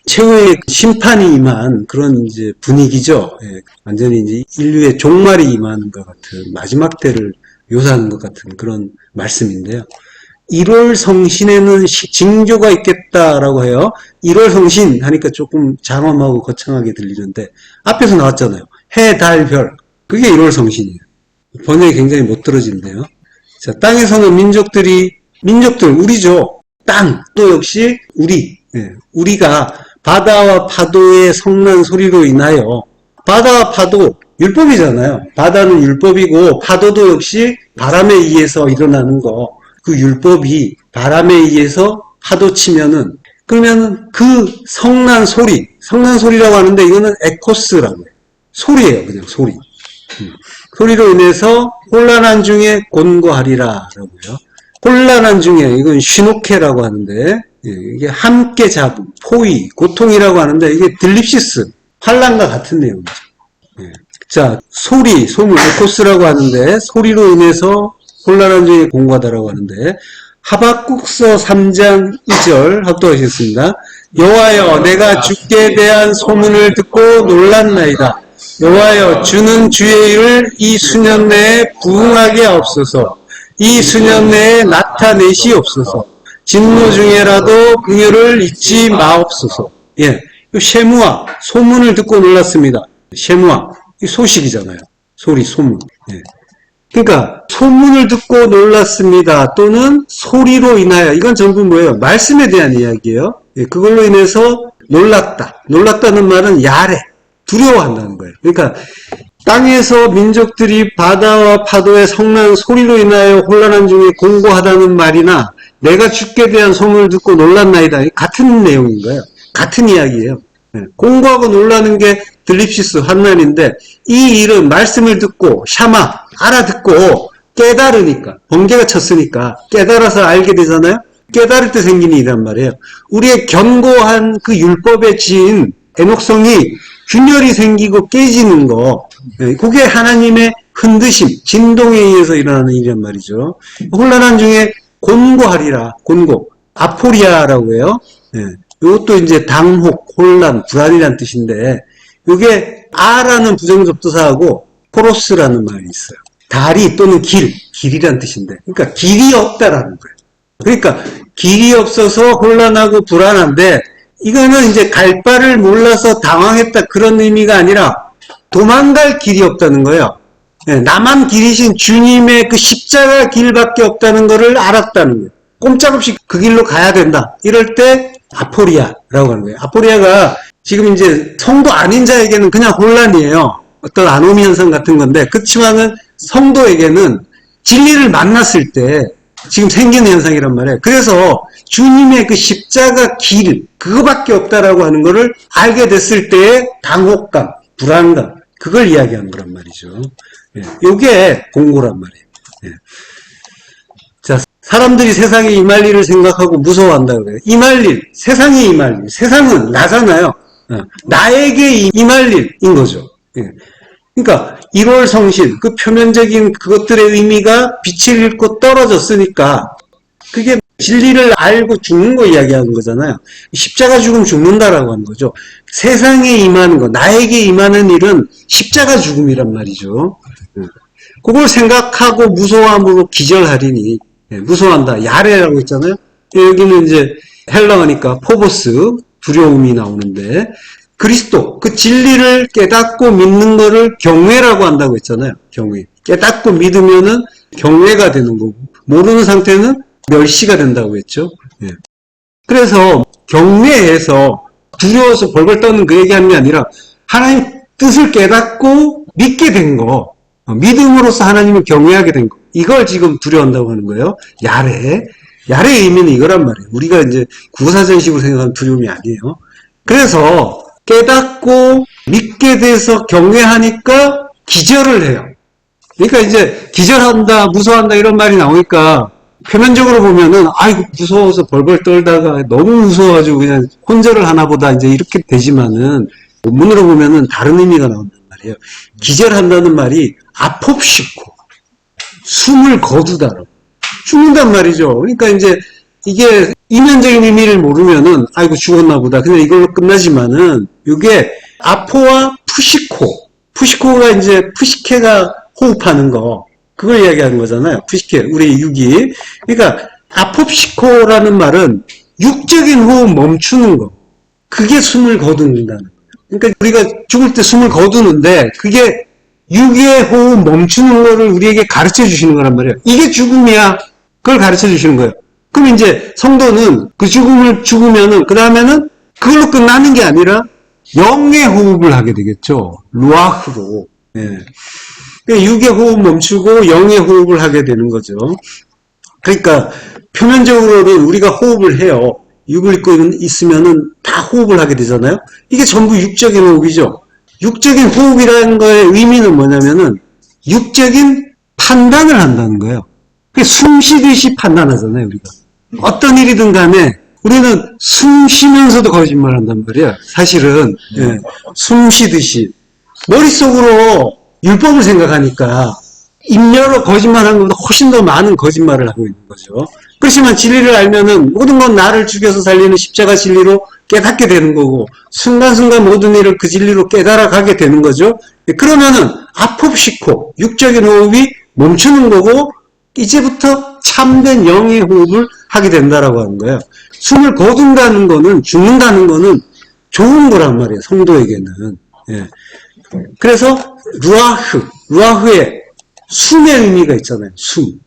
최후의 심판이 임한 그런 이제 분위기죠. 예, 완전히 이제 인류의 종말이 임하는 것 같은 마지막 때를 묘사하는 것 같은 그런 말씀인데요. 1월 성신에는 징조가 있겠다라고 해요. 1월 성신 하니까 조금 장엄하고 거창하게 들리는데 앞에서 나왔잖아요. 해, 달, 별. 그게 1월 성신이에요. 번역이 굉장히 못 들어진대요. 자, 땅에서는 민족들, 우리죠. 땅, 또 역시 우리. 예, 우리가 바다와 파도의 성난 소리로 인하여, 바다와 파도, 율법이잖아요. 바다는 율법이고 파도도 역시 바람에 의해서 일어나는 거. 그 율법이 바람에 의해서 파도 치면은, 그러면 그 성난 소리라고 하는데 이거는 에코스라고 해요. 소리예요, 그냥 소리. 소리로 인해서 혼란한 중에 곤고하리라 라고요. 혼란한 중에, 이건 쉬노케라고 하는데, 이게 함께 잡음, 포위, 고통이라고 하는데, 이게 들립시스, 환란과 같은 내용이죠. 자, 소문, 에코스라고 하는데, 소리로 인해서 혼란한 중에 곤고하다라고 하는데, 하박국서 3장 2절 합독하시겠습니다. 여호와여, 내가 주께 대한 소문을 듣고 놀랐나이다. 여호와여, 주는 주의 일을 이 수년 내에 부응하게 하옵소서. 이 수년 내에 나타내시옵소서. 진노 중에라도 긍휼을 잊지 마옵소서. 예, 쉐무아, 소문을 듣고 놀랐습니다. 쉐무아, 이 소식이잖아요. 소문. 예. 그러니까 소문을 듣고 놀랐습니다. 또는 소리로 인하여, 이건 전부 뭐예요? 말씀에 대한 이야기예요. 예, 그걸로 인해서 놀랐다. 놀랐다는 말은 야래, 두려워한다는 거예요. 그러니까 땅에서 민족들이 바다와 파도의 성난 소리로 인하여 혼란한 중에 곤고하다는 말이나 내가 주께 대한 소문을 듣고 놀랐나이다. 같은 내용인 거예요. 같은 이야기예요. 곤고하고 놀라는 게 들립시스, 환난인데 이 일은 말씀을 듣고 샤마, 알아듣고 깨달으니까, 번개가 쳤으니까 깨달아서 알게 되잖아요. 깨달을 때 생기는 일이란 말이에요. 우리의 견고한 그 율법에 지인 애녹성이 균열이 생기고 깨지는 거, 그게 하나님의 흔드심, 진동에 의해서 일어나는 일이란 말이죠. 혼란한 중에 곤고하리라, 곤고, 아포리아라고 해요. 이것도 이제 당혹, 혼란, 불안이란 뜻인데, 이게 아라는 부정접두사하고 포로스라는 말이 있어요. 다리 또는 길이란 뜻인데, 그러니까 길이 없다라는 거예요. 그러니까 길이 없어서 혼란하고 불안한데, 이거는 이제 갈 바를 몰라서 당황했다 그런 의미가 아니라 도망갈 길이 없다는 거예요. 나만 길이신 주님의 그 십자가 길밖에 없다는 것을 알았다는 거예요. 꼼짝없이 그 길로 가야 된다. 이럴 때 아포리아라고 하는 거예요. 아포리아가 지금 이제 성도 아닌 자에게는 그냥 혼란이에요. 어떤 아노미 현상 같은 건데, 그렇지만은 성도에게는 진리를 만났을 때 지금 생기는 현상이란 말이에요. 그래서 주님의 그 십자가 길, 그거밖에 없다라고 하는 거를 알게 됐을 때의 당혹감, 불안감, 그걸 이야기하는 거란 말이죠. 이게 공고란 말이에요. 자, 사람들이 세상에 임할 일을 생각하고 무서워한다고 그래요. 임할 일, 세상에 임할 일. 세상은 나잖아요. 나에게 임할 일인 거죠. 그러니까 1월 성신, 그 표면적인 그것들의 의미가 빛을 잃고 떨어졌으니까 그게 진리를 알고 죽는 거 이야기하는 거잖아요. 십자가 죽으면 죽는다라고 하는 거죠. 세상에 임하는 거, 나에게 임하는 일은 십자가 죽음이란 말이죠. 그걸 생각하고 무서워함으로 기절하리니, 무서워한다. 야레라고 했잖아요. 여기는 이제 헬라어니까 포보스, 두려움이 나오는데, 그리스도, 그 진리를 깨닫고 믿는 거를 경외라고 한다고 했잖아요. 경외. 깨닫고 믿으면은 경외가 되는 거고, 모르는 상태는 멸시가 된다고 했죠. 그래서 경외해서 두려워서 벌벌 떠는 그 얘기하는 게 아니라 하나님 뜻을 깨닫고 믿게 된 거, 믿음으로써 하나님을 경외하게 된 거, 이걸 지금 두려워한다고 하는 거예요. 야레. 야레의 의미는 이거란 말이에요. 우리가 이제 구사전식으로 생각하는 두려움이 아니에요. 그래서 깨닫고 믿게 돼서 경외하니까 기절을 해요. 그러니까 이제 기절한다, 무서워한다 이런 말이 나오니까 표면적으로 보면은 아이고 무서워서 벌벌 떨다가 너무 무서워가지고 그냥 혼절을 하나 보다 이제 이렇게 되지만은 원문으로 보면은 다른 의미가 나온단 말이에요. 기절한다는 말이 아폭시코, 숨을 거두다라고, 죽는단 말이죠. 그러니까 이제 이게 이면적인 의미를 모르면은 아이고 죽었나 보다 그냥 이걸로 끝나지만은 이게 아포와 푸시코가 이제 푸시케가 호흡하는 거, 그걸 이야기하는 거잖아요. 푸시케, 우리의 육이. 그러니까 아포시코라는 말은 육적인 호흡 멈추는 거, 그게 숨을 거둔다는 거예요. 그러니까 우리가 죽을 때 숨을 거두는데 그게 육의 호흡 멈추는 거를 우리에게 가르쳐 주시는 거란 말이에요. 이게 죽음이야. 그걸 가르쳐 주시는 거예요. 그럼 이제 성도는 그 죽음을 죽으면은 그 다음에는 그걸로 끝나는 게 아니라 영의 호흡을 하게 되겠죠. 루아흐로. 육의 호흡 멈추고 영의 호흡을 하게 되는 거죠. 그러니까 표면적으로는 우리가 호흡을 해요. 육을 입고 있으면은 다 호흡을 하게 되잖아요. 이게 전부 육적인 호흡이죠. 육적인 호흡이라는 거의 의미는 뭐냐면은 육적인 판단을 한다는 거예요. 숨 쉬듯이 판단하잖아요, 우리가. 어떤 일이든 간에 우리는 숨 쉬면서도 거짓말을 한단 말이야. 사실은 숨 쉬듯이 머릿속으로 율법을 생각하니까 입녀로 거짓말하는 것보다 훨씬 더 많은 거짓말을 하고 있는 거죠. 그렇지만 진리를 알면은 모든 건 나를 죽여서 살리는 십자가 진리로 깨닫게 되는 거고, 순간순간 모든 일을 그 진리로 깨달아 가게 되는 거죠. 그러면은 아포시코, 육적인 호흡이 멈추는 거고, 이제부터 참된 영의 호흡을 하게 된다라고 하는 거예요. 숨을 거둔다는 거는, 죽는다는 좋은 거란 말이에요, 성도에게는. 그래서 루아흐의 숨의 의미가 있잖아요. 숨,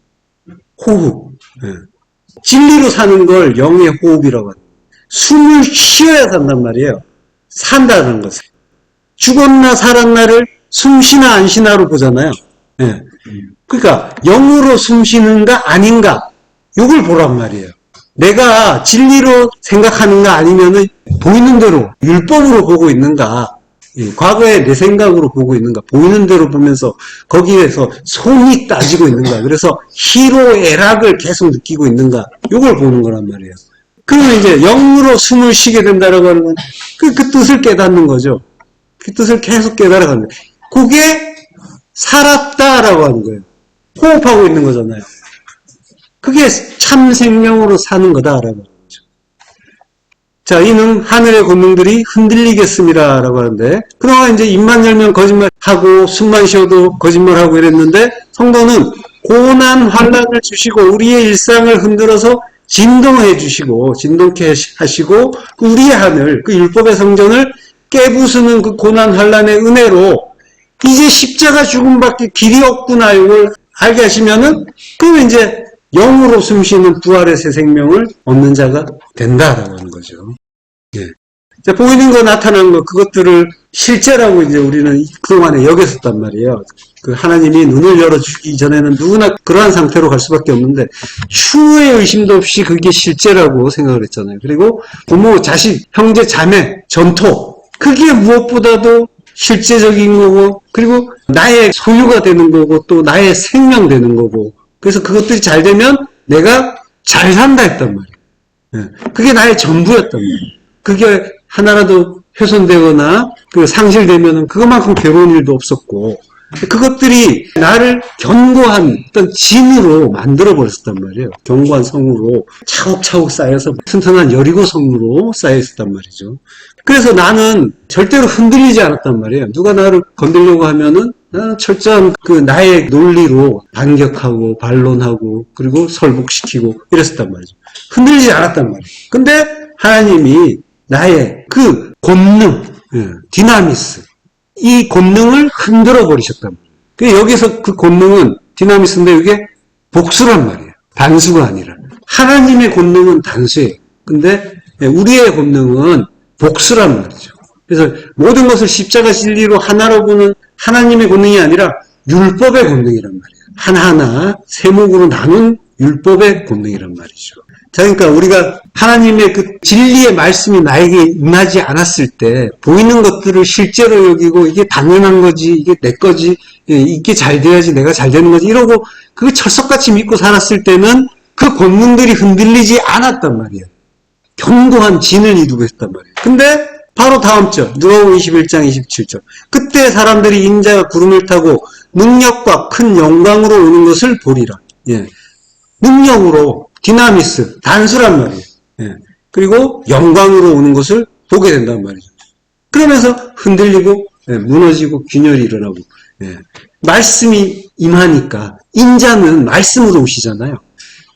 호흡. 진리로 사는 걸 영의 호흡이라고 합니다. 숨을 쉬어야 산단 말이에요. 산다는 것을. 죽었나 살았나를 숨쉬나 안 쉬나로 보잖아요. 그러니까 영으로 숨쉬는가 아닌가, 이걸 보란 말이에요. 내가 진리로 생각하는가 아니면은 보이는 대로 율법으로 보고 있는가, 예, 과거에 내 생각으로 보고 있는가, 보이는 대로 보면서 거기에서 손이 따지고 있는가, 그래서 희로애락을 계속 느끼고 있는가, 요걸 보는 거란 말이에요. 그러면 이제 영으로 숨을 쉬게 된다라고 하는 건 그 뜻을 깨닫는 거죠. 그 뜻을 계속 깨달아가는 거예요. 그게 살았다라고 하는 거예요. 호흡하고 있는 거잖아요. 그게 참 생명으로 사는 거다라고 하는 거죠. 자, 이는 하늘의 권능들이 흔들리겠습니다 라고 하는데, 그동안 이제 입만 열면 거짓말하고 숨만 쉬어도 거짓말하고 이랬는데, 성도는 고난 환난을 주시고 우리의 일상을 흔들어서 진동해 주시고 진동케 하시고 우리의 하늘, 그 율법의 성전을 깨부수는 그 고난 환난의 은혜로 이제 십자가 죽음밖에 길이 없구나 이걸 알게 하시면은, 그러면 이제 영으로 숨쉬는 부활의 새 생명을 얻는 자가 된다라고 하는 거죠. 예. 자, 보이는 거, 나타나는 거, 그것들을 실제라고 이제 우리는 그동안에 여겼었단 말이에요. 그 하나님이 눈을 열어주기 전에는 누구나 그러한 상태로 갈 수밖에 없는데, 추후의 의심도 없이 그게 실제라고 생각을 했잖아요. 그리고 부모, 자식, 형제, 자매, 전토, 그게 무엇보다도 실제적인 거고, 그리고 나의 소유가 되는 거고, 또 나의 생명 되는 거고, 그래서 그것들이 잘 되면 내가 잘 산다 했단 말이에요. 예. 그게 나의 전부였단 말이에요. 그게 하나라도 훼손되거나 그 상실되면은 그것만큼 괴로운 일도 없었고, 그것들이 나를 견고한 어떤 진으로 만들어 버렸단 말이에요. 견고한 성으로 차곡차곡 쌓여서 튼튼한 여리고 성으로 쌓여 있었단 말이죠. 그래서 나는 절대로 흔들리지 않았단 말이에요. 누가 나를 건들려고 하면은 나는 철저한 그 나의 논리로 반격하고 반론하고 그리고 설복시키고 이랬었단 말이죠. 흔들리지 않았단 말이에요. 근데 하나님이 나의 그 권능, 디나미스, 이 권능을 흔들어 버리셨단 말이에요. 여기서 그 권능은 디나미스인데 이게 복수란 말이에요. 단수가 아니라. 하나님의 권능은 단수예요. 근데 우리의 권능은 복수란 말이죠. 그래서 모든 것을 십자가 진리로 하나로 보는 하나님의 권능이 아니라 율법의 권능이란 말이에요. 하나하나 세목으로 나눈 율법의 권능이란 말이죠. 자, 그러니까 우리가 하나님의 그 진리의 말씀이 나에게 임하지 않았을 때 보이는 것들을 실제로 여기고 이게 당연한 거지, 이게 내 거지, 이게 잘 돼야지 내가 잘 되는 거지 이러고 그걸 철석같이 믿고 살았을 때는 그 권능들이 흔들리지 않았단 말이에요. 견고한 진을 이루고 있단 말이에요. 근데 바로 다음 절 누가복음 21장 27절 그때 사람들이 인자가 구름을 타고 능력과 큰 영광으로 오는 것을 보리라. 예. 능력으로 디나미스, 단수란 말이에요. 예. 그리고 영광으로 오는 것을 보게 된단 말이죠. 그러면서 흔들리고 무너지고 균열이 일어나고 말씀이 임하니까 인자는 말씀으로 오시잖아요.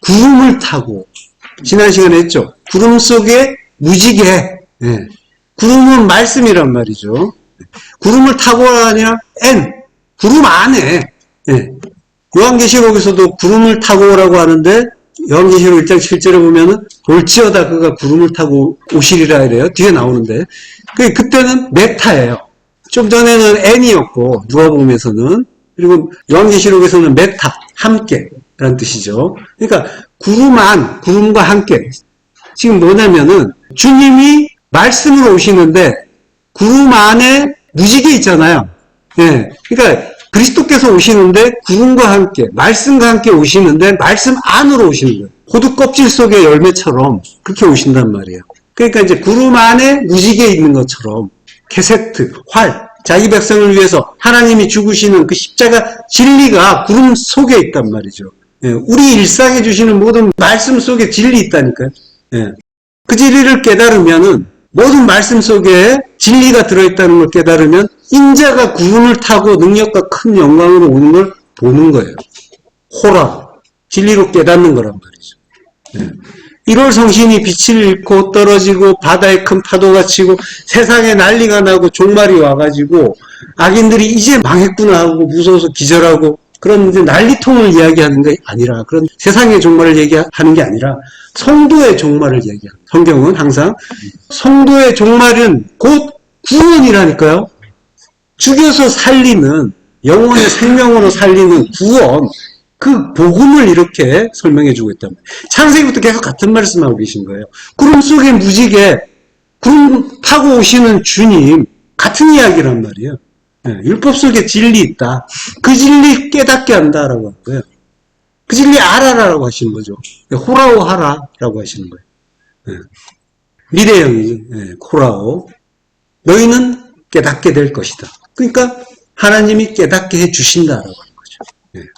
구름을 타고 지난 시간에 했죠. 구름 속에 무지개 구름은 말씀이란 말이죠. 구름을 타고가 아니라 구름 안에 요한계시록에서도 구름을 타고 오라고 하는데 요한계시록 1장 7절에 보면은 볼지어다 그가 구름을 타고 오시리라 이래요. 뒤에 나오는데 그때는 메타예요. 좀 전에는 N이었고 누가복음에서는 그리고 요한계시록에서는 메타 함께라는 뜻이죠. 그러니까 구름과 함께 지금 뭐냐면은 주님이 말씀으로 오시는데 구름 안에 무지개 있잖아요. 예, 그러니까 그리스도께서 오시는데 구름과 함께 말씀과 함께 오시는데 말씀 안으로 오시는 거예요. 호두 껍질 속의 열매처럼 그렇게 오신단 말이에요. 그러니까 이제 구름 안에 무지개 있는 것처럼 케세트, 활, 자기 백성을 위해서 하나님이 죽으시는 그 십자가 진리가 구름 속에 있단 말이죠. 예, 우리 일상에 주시는 모든 말씀 속에 진리 있다니까요. 예, 그 진리를 깨달으면은 모든 말씀 속에 진리가 들어있다는 걸 깨달으면 인자가 구름을 타고 능력과 큰 영광으로 오는 걸 보는 거예요. 호라, 진리로 깨닫는 거란 말이죠. 1월 성신이 빛을 잃고 떨어지고 바다에 큰 파도가 치고 세상에 난리가 나고 종말이 와가지고 악인들이 이제 망했구나 하고 무서워서 기절하고 그런 이제 난리통을 이야기하는 게 아니라 그런 세상의 종말을 얘기하는 게 아니라 성도의 종말을 얘기합니다. 성경은 항상 성도의 종말은 곧 구원이라니까요. 죽여서 살리는 영혼의 생명으로 살리는 구원 그 복음을 이렇게 설명해 주고 있단 말이에요. 창세기부터 계속 같은 말씀하고 계신 거예요. 구름 속에 무지개 구름 타고 오시는 주님 같은 이야기란 말이에요. 율법 속에 진리 있다. 그 진리 깨닫게 한다라고 하는 거예요. 그 진리 알아라라고 하시는 거죠. 호라오 하라라고 하시는 거예요. 미래형이죠. 호라오. 너희는 깨닫게 될 것이다. 그러니까 하나님이 깨닫게 해주신다라고 하는 거죠.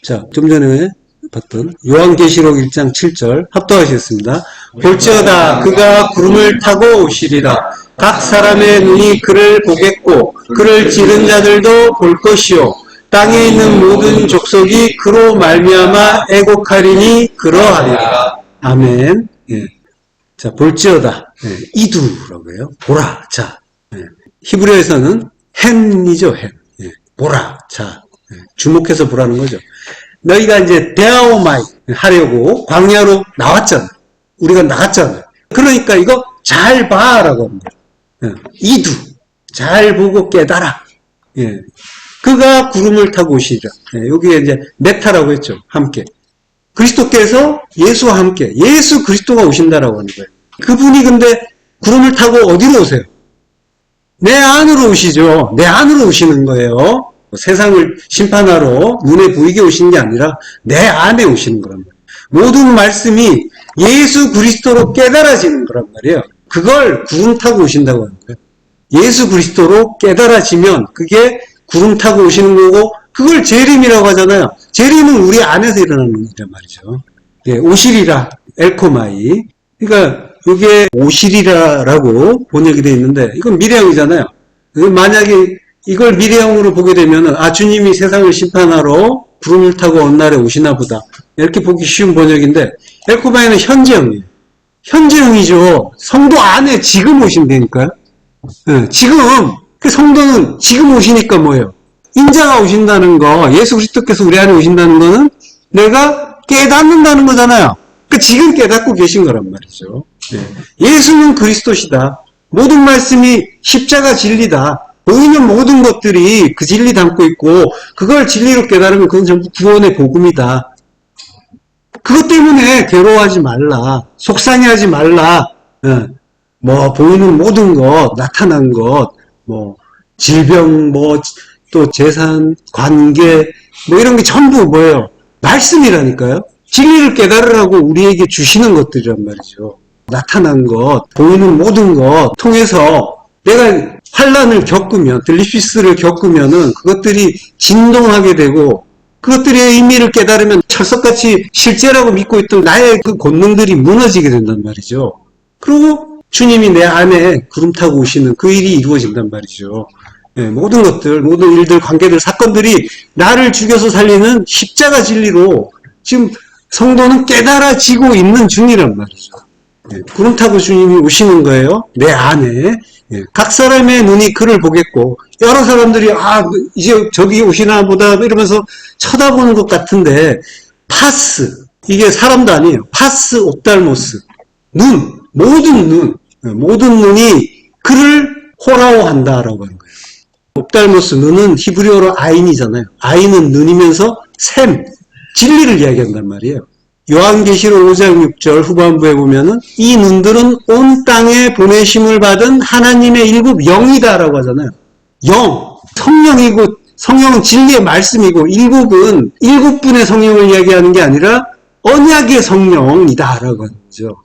자, 좀 전에 봤던 요한계시록 1장 7절 합독하시겠습니다. 볼지어다 그가 구름을 타고 오시리라. 각 사람의 눈이 그를 보겠고 그를 지른 자들도 볼 것이요 땅에 있는 모든 족속이 그로 말미암아 애곡하리니 그러하리라. 아멘. 자, 볼지어다. 이두라고 해요. 보라. 자. 히브리어에서는 헨이죠. 헨. 보라. 자. 주목해서 보라는 거죠. 너희가 이제 데아오마이 하려고 광야로 나왔잖아. 우리가 나갔잖아. 그러니까 이거 잘 봐라고 합니다. 이두. 잘 보고 깨달아. 그가 구름을 타고 오시리라. 여기에 이제 메타라고 했죠. 함께. 그리스도께서 예수와 함께 예수 그리스도가 오신다라고 하는 거예요. 그분이 근데 구름을 타고 어디로 오세요? 내 안으로 오시죠. 내 안으로 오시는 거예요. 세상을 심판하러 눈에 보이게 오시는 게 아니라 내 안에 오시는 거란 말이에요. 모든 말씀이 예수 그리스도로 깨달아지는 거란 말이에요. 그걸 구름 타고 오신다고 하는 거예요. 예수 그리스도로 깨달아지면 그게 구름 타고 오시는 거고 그걸 재림이라고 하잖아요. 재림은 우리 안에서 일어나는 일이란 말이죠. 오시리라 엘코마이. 그러니까 이게 오시리라라고 번역이 되어 있는데 이건 미래형이잖아요. 만약에 이걸 미래형으로 보게 되면 주님이 세상을 심판하러 구름을 타고 어느 날에 오시나 보다. 이렇게 보기 쉬운 번역인데 엘코마이는 현재형이에요. 현재형이죠. 성도 안에 지금 오신다니까요. 지금. 그 성도는 지금 오시니까 뭐예요? 인자가 오신다는 거, 예수 그리스도께서 우리 안에 오신다는 거는 내가 깨닫는다는 거잖아요. 그 지금 깨닫고 계신 거란 말이죠. 예수는 그리스도시다. 모든 말씀이 십자가 진리다. 보이는 모든 것들이 그 진리 담고 있고 그걸 진리로 깨달으면 그건 전부 구원의 복음이다. 그것 때문에 괴로워하지 말라. 속상해하지 말라. 뭐 보이는 모든 것, 나타난 것, 뭐 질병, 뭐 또 재산, 관계, 뭐 이런 게 전부 뭐예요? 말씀이라니까요. 진리를 깨달으라고 우리에게 주시는 것들이란 말이죠. 나타난 것, 보이는 모든 것 통해서 내가 환란을 겪으면, 들리피스를 겪으면은 그것들이 진동하게 되고 그것들의 의미를 깨달으면 철석같이 실제라고 믿고 있던 나의 그 권능들이 무너지게 된단 말이죠. 그리고 주님이 내 안에 구름 타고 오시는 그 일이 이루어진단 말이죠. 모든 것들, 모든 일들, 관계들, 사건들이 나를 죽여서 살리는 십자가 진리로 지금 성도는 깨달아지고 있는 중이란 말이죠. 구름 타고 주님이 오시는 거예요. 내 안에. 각 사람의 눈이 그를 보겠고 여러 사람들이 이제 저기 오시나 보다 이러면서 쳐다보는 것 같은데 파스, 이게 사람도 아니에요. 파스 옵달모스, 눈, 모든 눈이 그를 호라오 한다라고 하는 거예요. 옵달모스, 눈은 히브리어로 아인이잖아요. 아인은 눈이면서 샘, 진리를 이야기한단 말이에요. 요한계시록 5장 6절 후반부에 보면은 이 눈들은 온 땅에 보내심을 받은 하나님의 일곱 영이다라고 하잖아요. 영, 성령이고 성령은 진리의 말씀이고 일곱은 일곱 분의 성령을 이야기하는 게 아니라 언약의 성령이다라고 하는 거죠.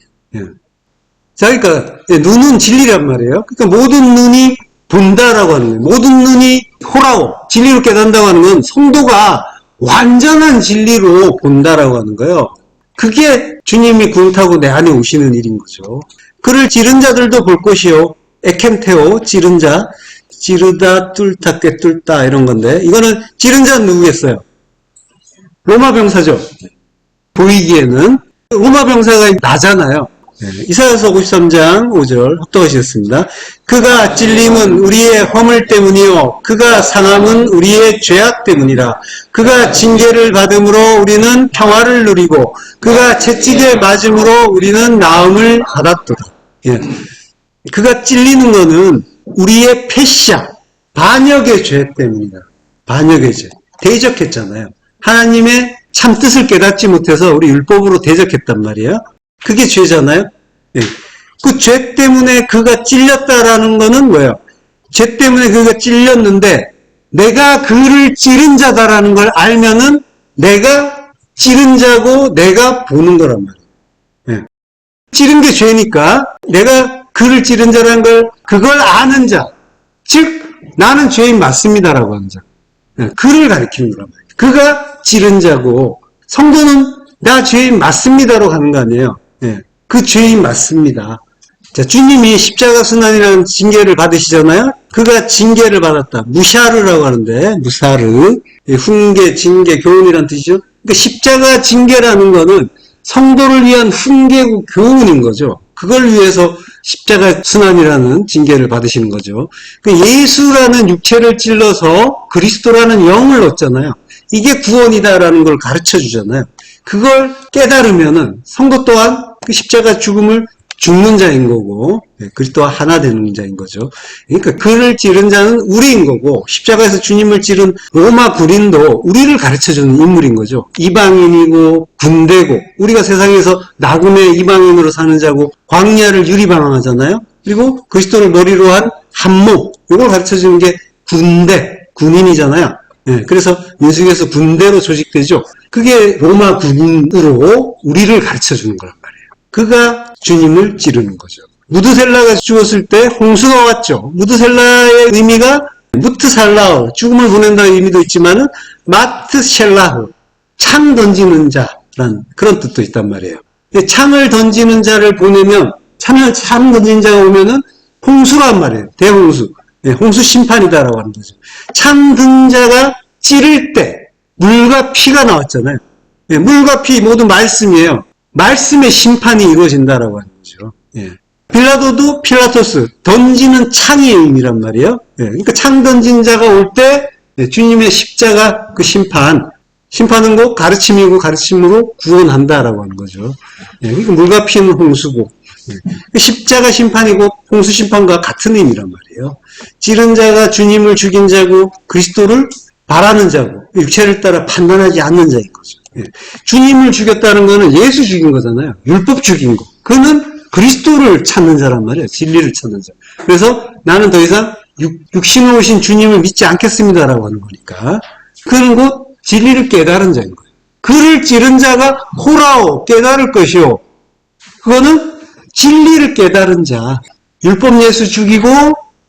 자, 그러니까 눈은 진리란 말이에요. 그러니까 모든 눈이 본다라고 하는 거예요. 모든 눈이 호라오, 진리로 깨닫는다고 하는 건 성도가 완전한 진리로 본다라고 하는 거예요. 그게 주님이 구름 타고 내 안에 오시는 일인 거죠. 그를 지른 자들도 볼 것이요. 에켄테오, 지른 자. 지르다, 뚫다, 꿰뚫다 이런 건데 이거는 지른 자는 누구겠어요? 로마 병사죠. 보이기에는 로마 병사가 나잖아요. 이사야서 53장 5절 합독하시겠습니다. 그가 찔림은 우리의 허물 때문이요 그가 상함은 우리의 죄악 때문이라. 그가 징계를 받음으로 우리는 평화를 누리고 그가 채찍에 맞음으로 우리는 나음을 받았도다. 그가 찔리는 거는 우리의 패시아, 반역의 죄 때문이다. 반역의 죄. 대적했잖아요. 하나님의 참 뜻을 깨닫지 못해서 우리 율법으로 대적했단 말이에요. 그게 죄잖아요. 그 죄 때문에 그가 찔렸다라는 거는 뭐예요? 죄 때문에 그가 찔렸는데 내가 그를 찌른 자다라는 걸 알면은 내가 찌른 자고 내가 보는 거란 말이에요. 예. 찌른 게 죄니까 내가 그를 찌른 자라는 걸 그걸 아는 자, 즉 나는 죄인 맞습니다라고 하는 자, 예. 그를 가리키는 거란 말이에요. 그가 찌른 자고 성도는 나 죄인 맞습니다로 가는 거 아니에요. 예. 그 죄인 맞습니다. 자, 주님이 십자가 순환이라는 징계를 받으시잖아요. 그가 징계를 받았다. 무샤르라고 하는데, 무사르, 훈계, 징계, 교훈이란 뜻이죠. 그러니까 십자가 징계라는 거는 성도를 위한 훈계고 교훈인 거죠. 그걸 위해서 십자가 순환이라는 징계를 받으시는 거죠. 그 예수라는 육체를 찔러서 그리스도라는 영을 얻잖아요. 이게 구원이다라는 걸 가르쳐 주잖아요. 그걸 깨달으면은 성도 또한 그 십자가 죽음을 죽는 자인 거고 그리스도와 하나 되는 자인 거죠. 그러니까 그를 찌른 자는 우리인 거고 십자가에서 주님을 찌른 로마 군인도 우리를 가르쳐주는 인물인 거죠. 이방인이고 군대고 우리가 세상에서 나군의 이방인으로 사는 자고 광야를 유리방황하잖아요. 그리고 그리스도를 머리로 한 한목 이걸 가르쳐주는 게 군대 군인이잖아요. 그래서 민수기에서 군대로 조직되죠. 그게 로마 군인으로 우리를 가르쳐주는 거란 말이에요. 그가 주님을 찌르는 거죠. 무드셀라가 죽었을 때 홍수가 왔죠. 무드셀라의 의미가 무트살라우, 죽음을 보낸다는 의미도 있지만은 마트셀라후, 창 던지는 자라는 그런 뜻도 있단 말이에요. 창을 던지는 자를 보내면 창 던지는 자가 오면은 홍수란 말이에요. 대홍수. 홍수 심판이다라고 하는 거죠. 창 든 자가 찌를 때 물과 피가 나왔잖아요. 물과 피 모두 말씀이에요. 말씀의 심판이 이루어진다라고 하는 거죠. 빌라도도 필라토스, 던지는 창의 의미란 말이에요. 그러니까 창 던진 자가 올 때 주님의 십자가 그 심판은 곧 가르침이고 가르침으로 구원한다라고 하는 거죠. 그러니까 물과 피는 홍수고 십자가 심판이고 홍수 심판과 같은 의미란 말이에요. 찌른 자가 주님을 죽인 자고 그리스도를 바라는 자고 육체를 따라 판단하지 않는 자인 거죠. 주님을 죽였다는 거는 예수 죽인 거잖아요. 율법 죽인 거. 그는 그리스도를 찾는 자란 말이에요. 진리를 찾는 자. 그래서 나는 더 이상 육신으로 오신 주님을 믿지 않겠습니다라고 하는 거니까. 그는 곧 진리를 깨달은 자인 거예요. 그를 찌른 자가 호라오 깨달을 것이요. 그거는 진리를 깨달은 자. 율법 예수 죽이고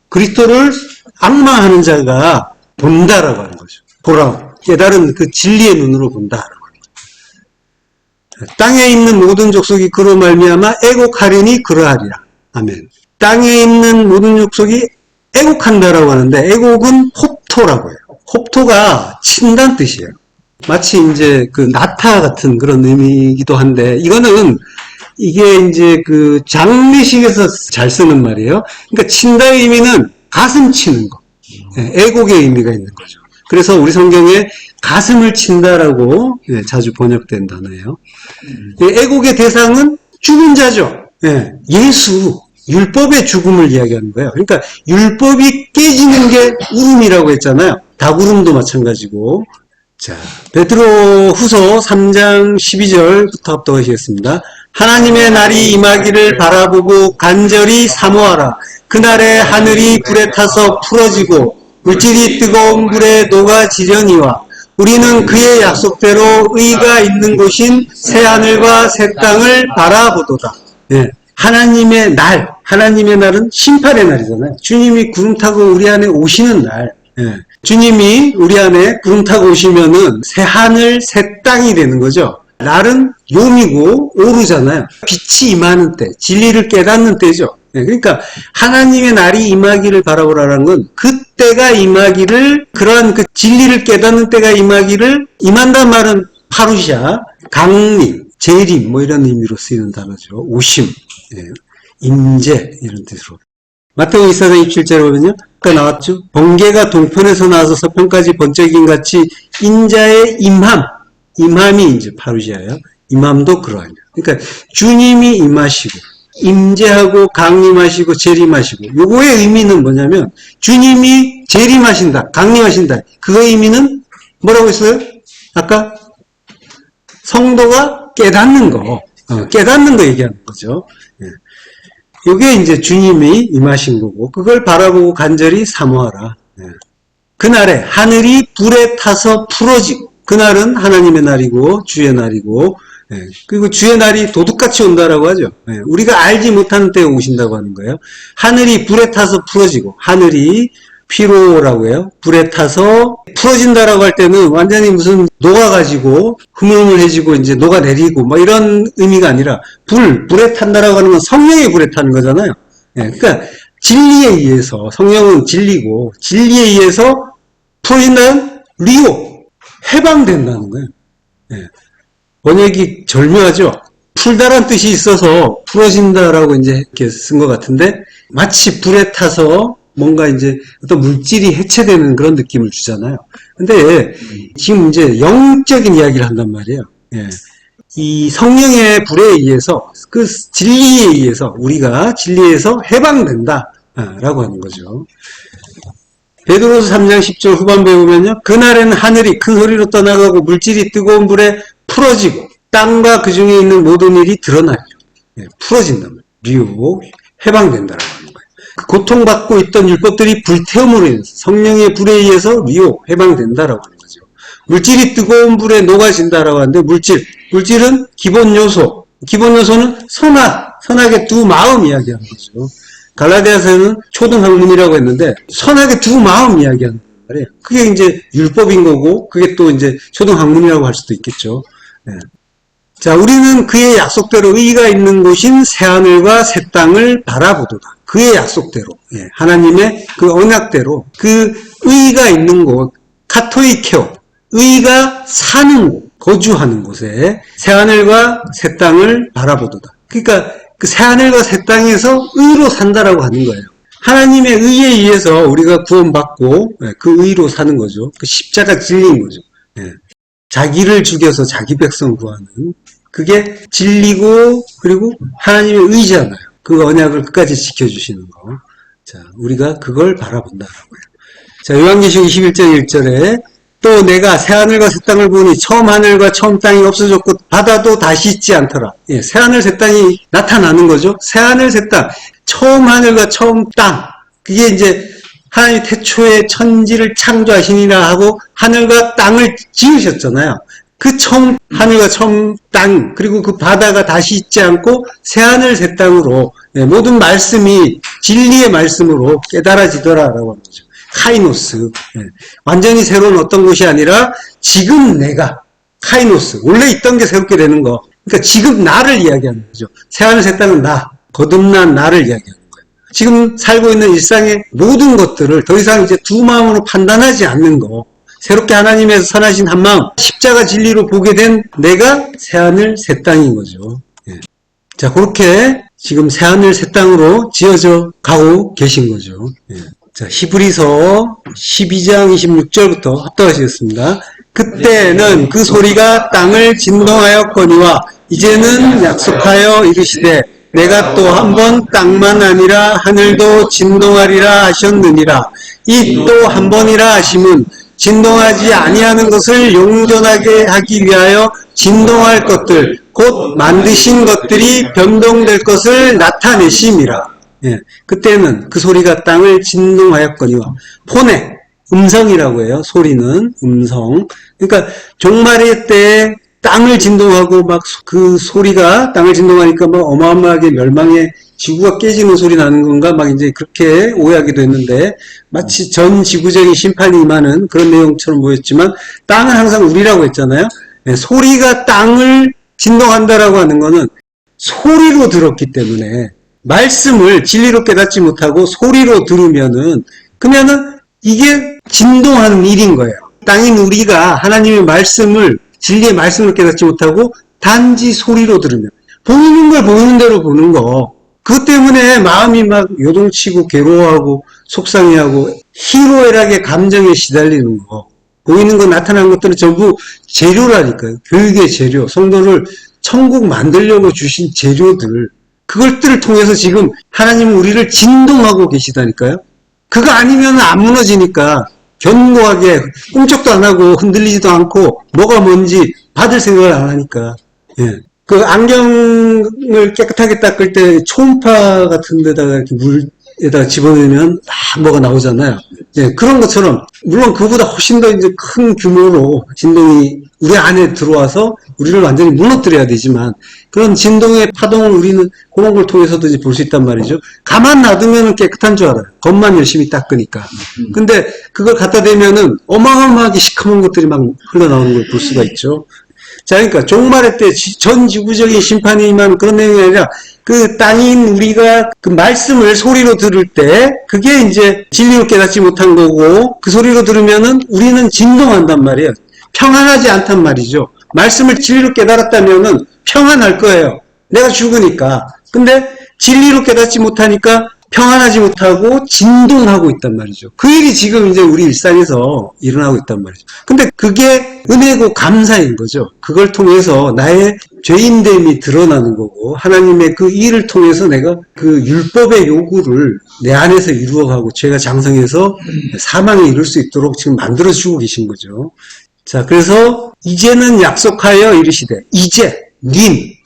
그리스도를 악마하는 자가 본다라고 하는 거죠. 호라오 깨달은 그 진리의 눈으로 본다라고. 땅에 있는 모든 족속이 그로 말미암아 애곡하리니 그러하리라. 아멘. 땅에 있는 모든 족속이 애곡한다라고 하는데 애곡은 홉토라고 해요. 홉토가 친다는 뜻이에요. 마치 이제 그 나타 같은 그런 의미이기도 한데 이게 이제 그 장례식에서 잘 쓰는 말이에요. 그러니까 친다의 의미는 가슴 치는 거. 애곡의 의미가 있는 거죠. 그래서 우리 성경에 가슴을 친다라고 자주 번역된 단어예요. 애곡의 대상은 죽은 자죠. 예수, 율법의 죽음을 이야기하는 거예요. 그러니까 율법이 깨지는 게 울음이라고 했잖아요. 닭울음도 마찬가지고. 자, 베드로 후서 3장 12절부터 합독하시겠습니다. 하나님의 날이 임하기를 바라보고 간절히 사모하라. 그날에 하늘이 불에 타서 풀어지고 물질이 뜨거운 불에 녹아지려니와 우리는 그의 약속대로 의가 있는 곳인 새하늘과 새 땅을 바라보도다. 하나님의 날은 심판의 날이잖아요. 주님이 구름 타고 우리 안에 오시는 날. 주님이 우리 안에 구름 타고 오시면은 새하늘, 새 땅이 되는 거죠. 날은 용이고 오르잖아요. 빛이 임하는 때, 진리를 깨닫는 때죠. 그러니까 하나님의 날이 임하기를 바라보라는 건 그때가 임하기를, 그러한 그 진리를 깨닫는 때가 임한다는 말은 파루샤, 강림, 재림 뭐 이런 의미로 쓰이는 단어죠. 오심, 임재 이런 뜻으로. 마태복음 24장 27절에 보면요. 아까 나왔죠. 번개가 동편에서 나와서 서편까지 번쩍임 같이 인자의 임함이 이제 파루시아예요. 임함도 그러하냐. 그러니까 주님이 임하시고 임재하고 강림하시고 재림하시고 요거의 의미는 뭐냐면 주님이 재림하신다, 강림하신다. 그거의 의미는 뭐라고 했어요? 아까 성도가 깨닫는 거 얘기하는 거죠. 요게 이제 주님이 임하신 거고, 그걸 바라보고 간절히 사모하라. 그날에 하늘이 불에 타서 풀어지고, 그날은 하나님의 날이고 주의 날이고, 그리고 주의 날이 도둑같이 온다라고 하죠. 우리가 알지 못하는 때에 오신다고 하는 거예요. 하늘이 불에 타서 풀어지고, 하늘이 피로라고 해요. 불에 타서 풀어진다라고 할 때는 완전히 무슨 녹아가지고 흐물흐물해지고 이제 녹아내리고 뭐 이런 의미가 아니라 불에 탄다라고 하는 건 성령의 불에 타는 거잖아요. 그러니까 진리에 의해서, 성령은 진리고 진리에 의해서 풀어진다는 리오, 해방된다는 거예요. 번역이 절묘하죠. 풀다란 뜻이 있어서 풀어진다라고 이제 이렇게 쓴 것 같은데, 마치 불에 타서 뭔가 이제 어떤 물질이 해체되는 그런 느낌을 주잖아요. 근데 지금 이제 영적인 이야기를 한단 말이에요. 이 성령의 불에 의해서, 그 진리에 의해서, 우리가 진리에서 해방된다라고 하는 거죠. 베드로서 3장 10절 후반부에 보면요, 그날에는 하늘이 큰 소리로 떠나가고 물질이 뜨거운 불에 풀어지고 땅과 그 중에 있는 모든 일이 드러나리라. 풀어진다면 리우, 해방된다라고 하는 거예요. 고통받고 있던 율법들이 불태움으로 인해서, 성령의 불에 의해서 리오, 해방된다라고 하는 거죠. 물질이 뜨거운 불에 녹아진다라고 하는데, 물질은 기본 요소는 선하게 두 마음 이야기하는 거죠. 갈라디아서는 초등학문이라고 했는데, 선하게 두 마음 이야기하는 말이에요. 그게 이제 율법인 거고, 그게 또 이제 초등학문이라고 할 수도 있겠죠. 자, 우리는 그의 약속대로 의가 있는 곳인 새하늘과 새 땅을 바라보도다. 그의 약속대로, 하나님의 그 언약대로, 그 의가 있는 곳, 카토이케오, 의가 사는 곳, 거주하는 곳에 새하늘과 새 땅을 바라보도다. 그러니까 그 새하늘과 새 땅에서 의로 산다라고 하는 거예요. 하나님의 의에 의해서 우리가 구원받고 그 의로 사는 거죠. 그 십자가 진리인 거죠. 자기를 죽여서 자기 백성 구하는, 그게 진리고, 그리고 하나님의 의잖아요. 그 언약을 끝까지 지켜주시는 거. 자, 우리가 그걸 바라본다라고요. 자, 요한계시록 21장 1절에 또 내가 새하늘과 새 땅을 보니 처음 하늘과 처음 땅이 없어졌고 바다도 다시 있지 않더라. 새하늘 새 땅이 나타나는 거죠. 새하늘 새 땅, 처음 하늘과 처음 땅, 그게 이제 하나님 태초에 천지를 창조하시니라 하고 하늘과 땅을 지으셨잖아요. 그 처음 하늘과 처음 땅, 그리고 그 바다가 다시 있지 않고 새하늘 새 땅으로 모든 말씀이 진리의 말씀으로 깨달아지더라라고 하는 거죠. 카이노스, 완전히 새로운 어떤 것이 아니라 지금 내가, 카이노스, 원래 있던 게 새롭게 되는 거. 그러니까 지금 나를 이야기하는 거죠. 새하늘 새 땅은 나, 거듭난 나를 이야기하는 거예요. 지금 살고 있는 일상의 모든 것들을 더 이상 이제 두 마음으로 판단하지 않는 거, 새롭게 하나님의 선하신 한 마음, 십자가 진리로 보게 된 내가 새하늘 새 땅인 거죠. 자, 그렇게 지금 새하늘 새 땅으로 지어져 가고 계신 거죠. 자, 히브리서 12장 26절부터 합독하시겠습니다. 그때는 그 소리가 땅을 진동하였거니와 이제는 약속하여 이르시되 내가 또 한 번 땅만 아니라 하늘도 진동하리라 하셨느니라. 이 또 한 번이라 하심은 진동하지 아니하는 것을 용존하게 하기 위하여 진동할 것들, 곧 만드신 것들이 변동될 것을 나타내심이라. 그때는 그 소리가 땅을 진동하였거니와, 폰의 음성이라고 해요. 소리는 음성. 그러니까 종말의 때에 땅을 진동하고 막 그 소리가 땅을 진동하니까 막 어마어마하게 멸망의 지구가 깨지는 소리 나는 건가 막 이제 그렇게 오해하기도 했는데, 마치 전 지구적인 심판이 임하는 그런 내용처럼 보였지만 땅은 항상 우리라고 했잖아요. 소리가 땅을 진동한다라고 하는 거는 소리로 들었기 때문에, 말씀을 진리로 깨닫지 못하고 소리로 들으면은, 그러면은 이게 진동하는 일인 거예요. 땅인 우리가 하나님의 말씀을, 진리의 말씀을 깨닫지 못하고 단지 소리로 들으면, 보이는 걸 보이는 대로 보는 거, 그것 때문에 마음이 막 요동치고 괴로워하고 속상해하고 희로애락의 감정에 시달리는 거, 보이는 거 나타나는 것들은 전부 재료라니까요. 교육의 재료, 성도를 천국 만들려고 주신 재료들, 그것들을 통해서 지금 하나님은 우리를 진동하고 계시다니까요. 그거 아니면 안 무너지니까 견고하게 꿈쩍도 안 하고 흔들리지도 않고 뭐가 뭔지 받을 생각을 안 하니까. 그 안경을 깨끗하게 닦을 때 초음파 같은 데다가 이렇게 물에다가 집어넣으면 막 뭐가 나오잖아요. 예, 그런 것처럼, 물론 그보다 훨씬 더 이제 큰 규모로 진동이 우리 안에 들어와서 우리를 완전히 무너뜨려야 되지만, 그런 진동의 파동을 우리는 그런 걸 통해서도 이제 볼 수 있단 말이죠. 가만 놔두면 깨끗한 줄 알아요. 겉만 열심히 닦으니까. 근데 그걸 갖다 대면은 어마어마하게 시커먼 것들이 막 흘러나오는 걸 볼 수가 있죠. 자, 그러니까 종말의 때 전 지구적인 심판이 임하는 그런 내용이 아니라 그 땅인 우리가 그 말씀을 소리로 들을 때 그게 이제 진리로 깨닫지 못한 거고, 그 소리로 들으면은 우리는 진동한단 말이에요. 평안하지 않단 말이죠. 말씀을 진리로 깨달았다면은 평안할 거예요. 내가 죽으니까. 근데 진리로 깨닫지 못하니까 평안하지 못하고 진동하고 있단 말이죠. 그 일이 지금 이제 우리 일상에서 일어나고 있단 말이죠. 근데 그게 은혜고 감사인 거죠. 그걸 통해서 나의 죄인됨이 드러나는 거고, 하나님의 그 일을 통해서 내가 그 율법의 요구를 내 안에서 이루어가고 죄가 장성해서 사망에 이를 수 있도록 지금 만들어주고 계신 거죠. 자, 그래서 이제는 약속하여 이르시되, 이제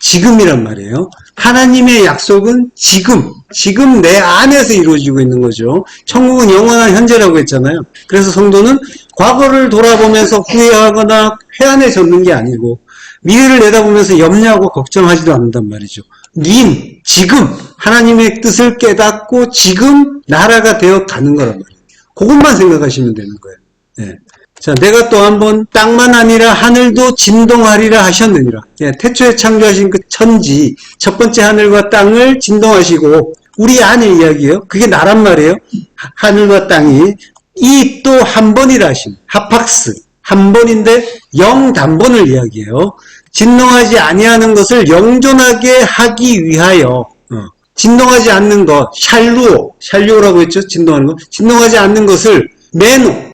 지금이란 말이에요. 하나님의 약속은 지금 내 안에서 이루어지고 있는 거죠. 천국은 영원한 현재라고 했잖아요. 그래서 성도는 과거를 돌아보면서 후회하거나 회한에 젖는 게 아니고, 미래를 내다보면서 염려하고 걱정하지도 않는단 말이죠. 지금 하나님의 뜻을 깨닫고 지금 나라가 되어 가는 거란 말이에요. 그것만 생각하시면 되는 거예요. 네. 자, 내가 또 한번 땅만 아니라 하늘도 진동하리라 하셨느니라. 예, 태초에 창조하신 그 천지, 첫 번째 하늘과 땅을 진동하시고, 우리 안의 이야기예요. 그게 나란 말이에요. 하늘과 땅이 이 또 한 번이라 하신, 하팍스, 한 번인데 영단번을 이야기해요. 진동하지 아니하는 것을 영존하게 하기 위하여, 진동하지 않는 것, 샬루오라고 했죠. 진동하는 것. 진동하지 않는 것을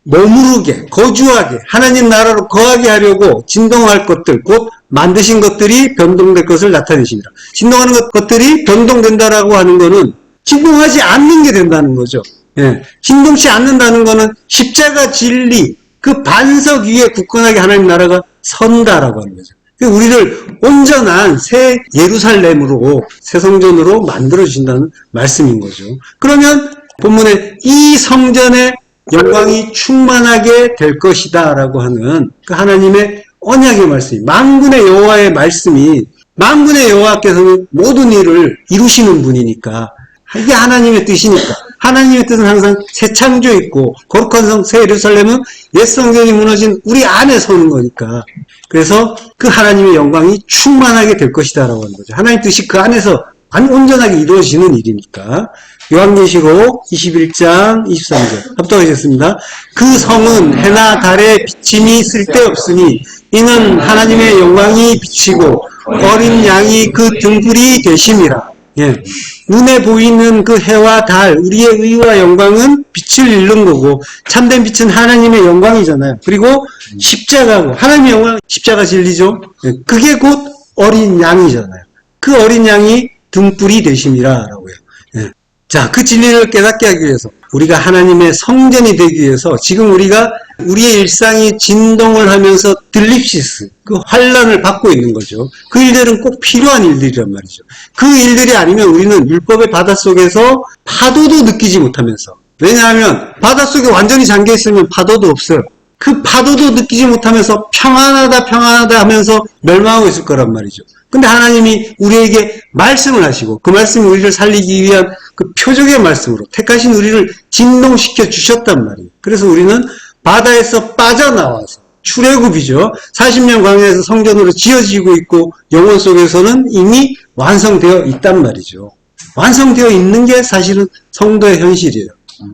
머무르게, 거주하게, 하나님 나라로 거하게 하려고 진동할 것들, 곧 만드신 것들이 변동될 것을 나타내십니다. 진동하는 것들이 변동된다라고 하는 거는 진동하지 않는 게 된다는 거죠. 예. 진동치 않는다는 거는 십자가 진리, 그 반석 위에 굳건하게 하나님 나라가 선다라고 하는 거죠. 우리를 온전한 새 예루살렘으로, 새 성전으로 만들어주신다는 말씀인 거죠. 그러면 본문에 이 성전의 영광이 충만하게 될 것이다 라고 하는 그 하나님의 언약의 말씀이, 만군의 여호와의 말씀이, 만군의 여호와께서는 모든 일을 이루시는 분이니까, 이게 하나님의 뜻이니까, 하나님의 뜻은 항상 새 창조 있고 거룩한 성 새 예루살렘은 옛 성전이 무너진 우리 안에 서는 거니까, 그래서 그 하나님의 영광이 충만하게 될 것이다 라고 하는 거죠. 하나님 뜻이 그 안에서 온전하게 이루어지는 일이니까. 요한계시록 21장 23절 합독하셨습니다. 그 성은 해나 달의 비침이 쓸데없으니 이는 하나님의 영광이 비치고 어린 양이 그 등불이 되심이라. 예. 눈에 보이는 그 해와 달, 우리의 의와 영광은 빛을 잃는 거고, 참된 빛은 하나님의 영광이잖아요. 그리고 십자가고, 하나님의 영광, 십자가 진리죠. 예. 그게 곧 어린 양이잖아요. 그 어린 양이 등불이 되심이라 라고요. 예. 자, 그 진리를 깨닫게 하기 위해서, 우리가 하나님의 성전이 되기 위해서, 지금 우리가 우리의 일상이 진동을 하면서 들립시스, 그 환란을 받고 있는 거죠. 그 일들은 꼭 필요한 일들이란 말이죠. 그 일들이 아니면 우리는 율법의 바닷속에서 파도도 느끼지 못하면서, 왜냐하면 바닷속에 완전히 잠겨 있으면 파도도 없어요. 그 파도도 느끼지 못하면서 평안하다 하면서 멸망하고 있을 거란 말이죠. 근데 하나님이 우리에게 말씀을 하시고, 그 말씀이 우리를 살리기 위한 그 표적의 말씀으로 택하신 우리를 진동시켜 주셨단 말이에요. 그래서 우리는 바다에서 빠져나와서, 출애굽이죠. 40년 광야에서 성전으로 지어지고 있고, 영혼 속에서는 이미 완성되어 있단 말이죠. 완성되어 있는 게 사실은 성도의 현실이에요.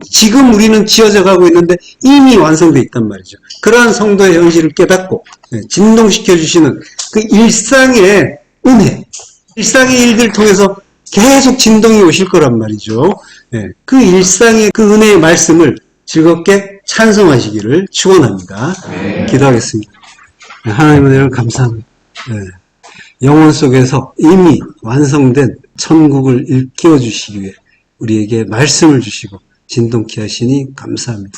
지금 우리는 지어져 가고 있는데 이미 완성되어 있단 말이죠. 그러한 성도의 현실을 깨닫고 진동시켜 주시는 그 일상의 은혜, 일상의 일들 통해서 계속 진동이 오실 거란 말이죠. 그 일상의 그 은혜의 말씀을 즐겁게 찬송하시기를 축원합니다. 기도하겠습니다. 하나님의 은혜를 감사합니다. 영혼 속에서 이미 완성된 천국을 일깨워 주시기 위해 우리에게 말씀을 주시고 진동케 하시니 감사합니다.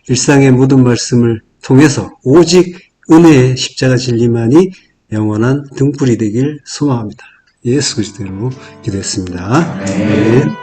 일상의 모든 말씀을 통해서 오직 은혜의 십자가 진리만이 영원한 등불이 되길 소망합니다. 예수 그리스도로 기도했습니다. 아멘.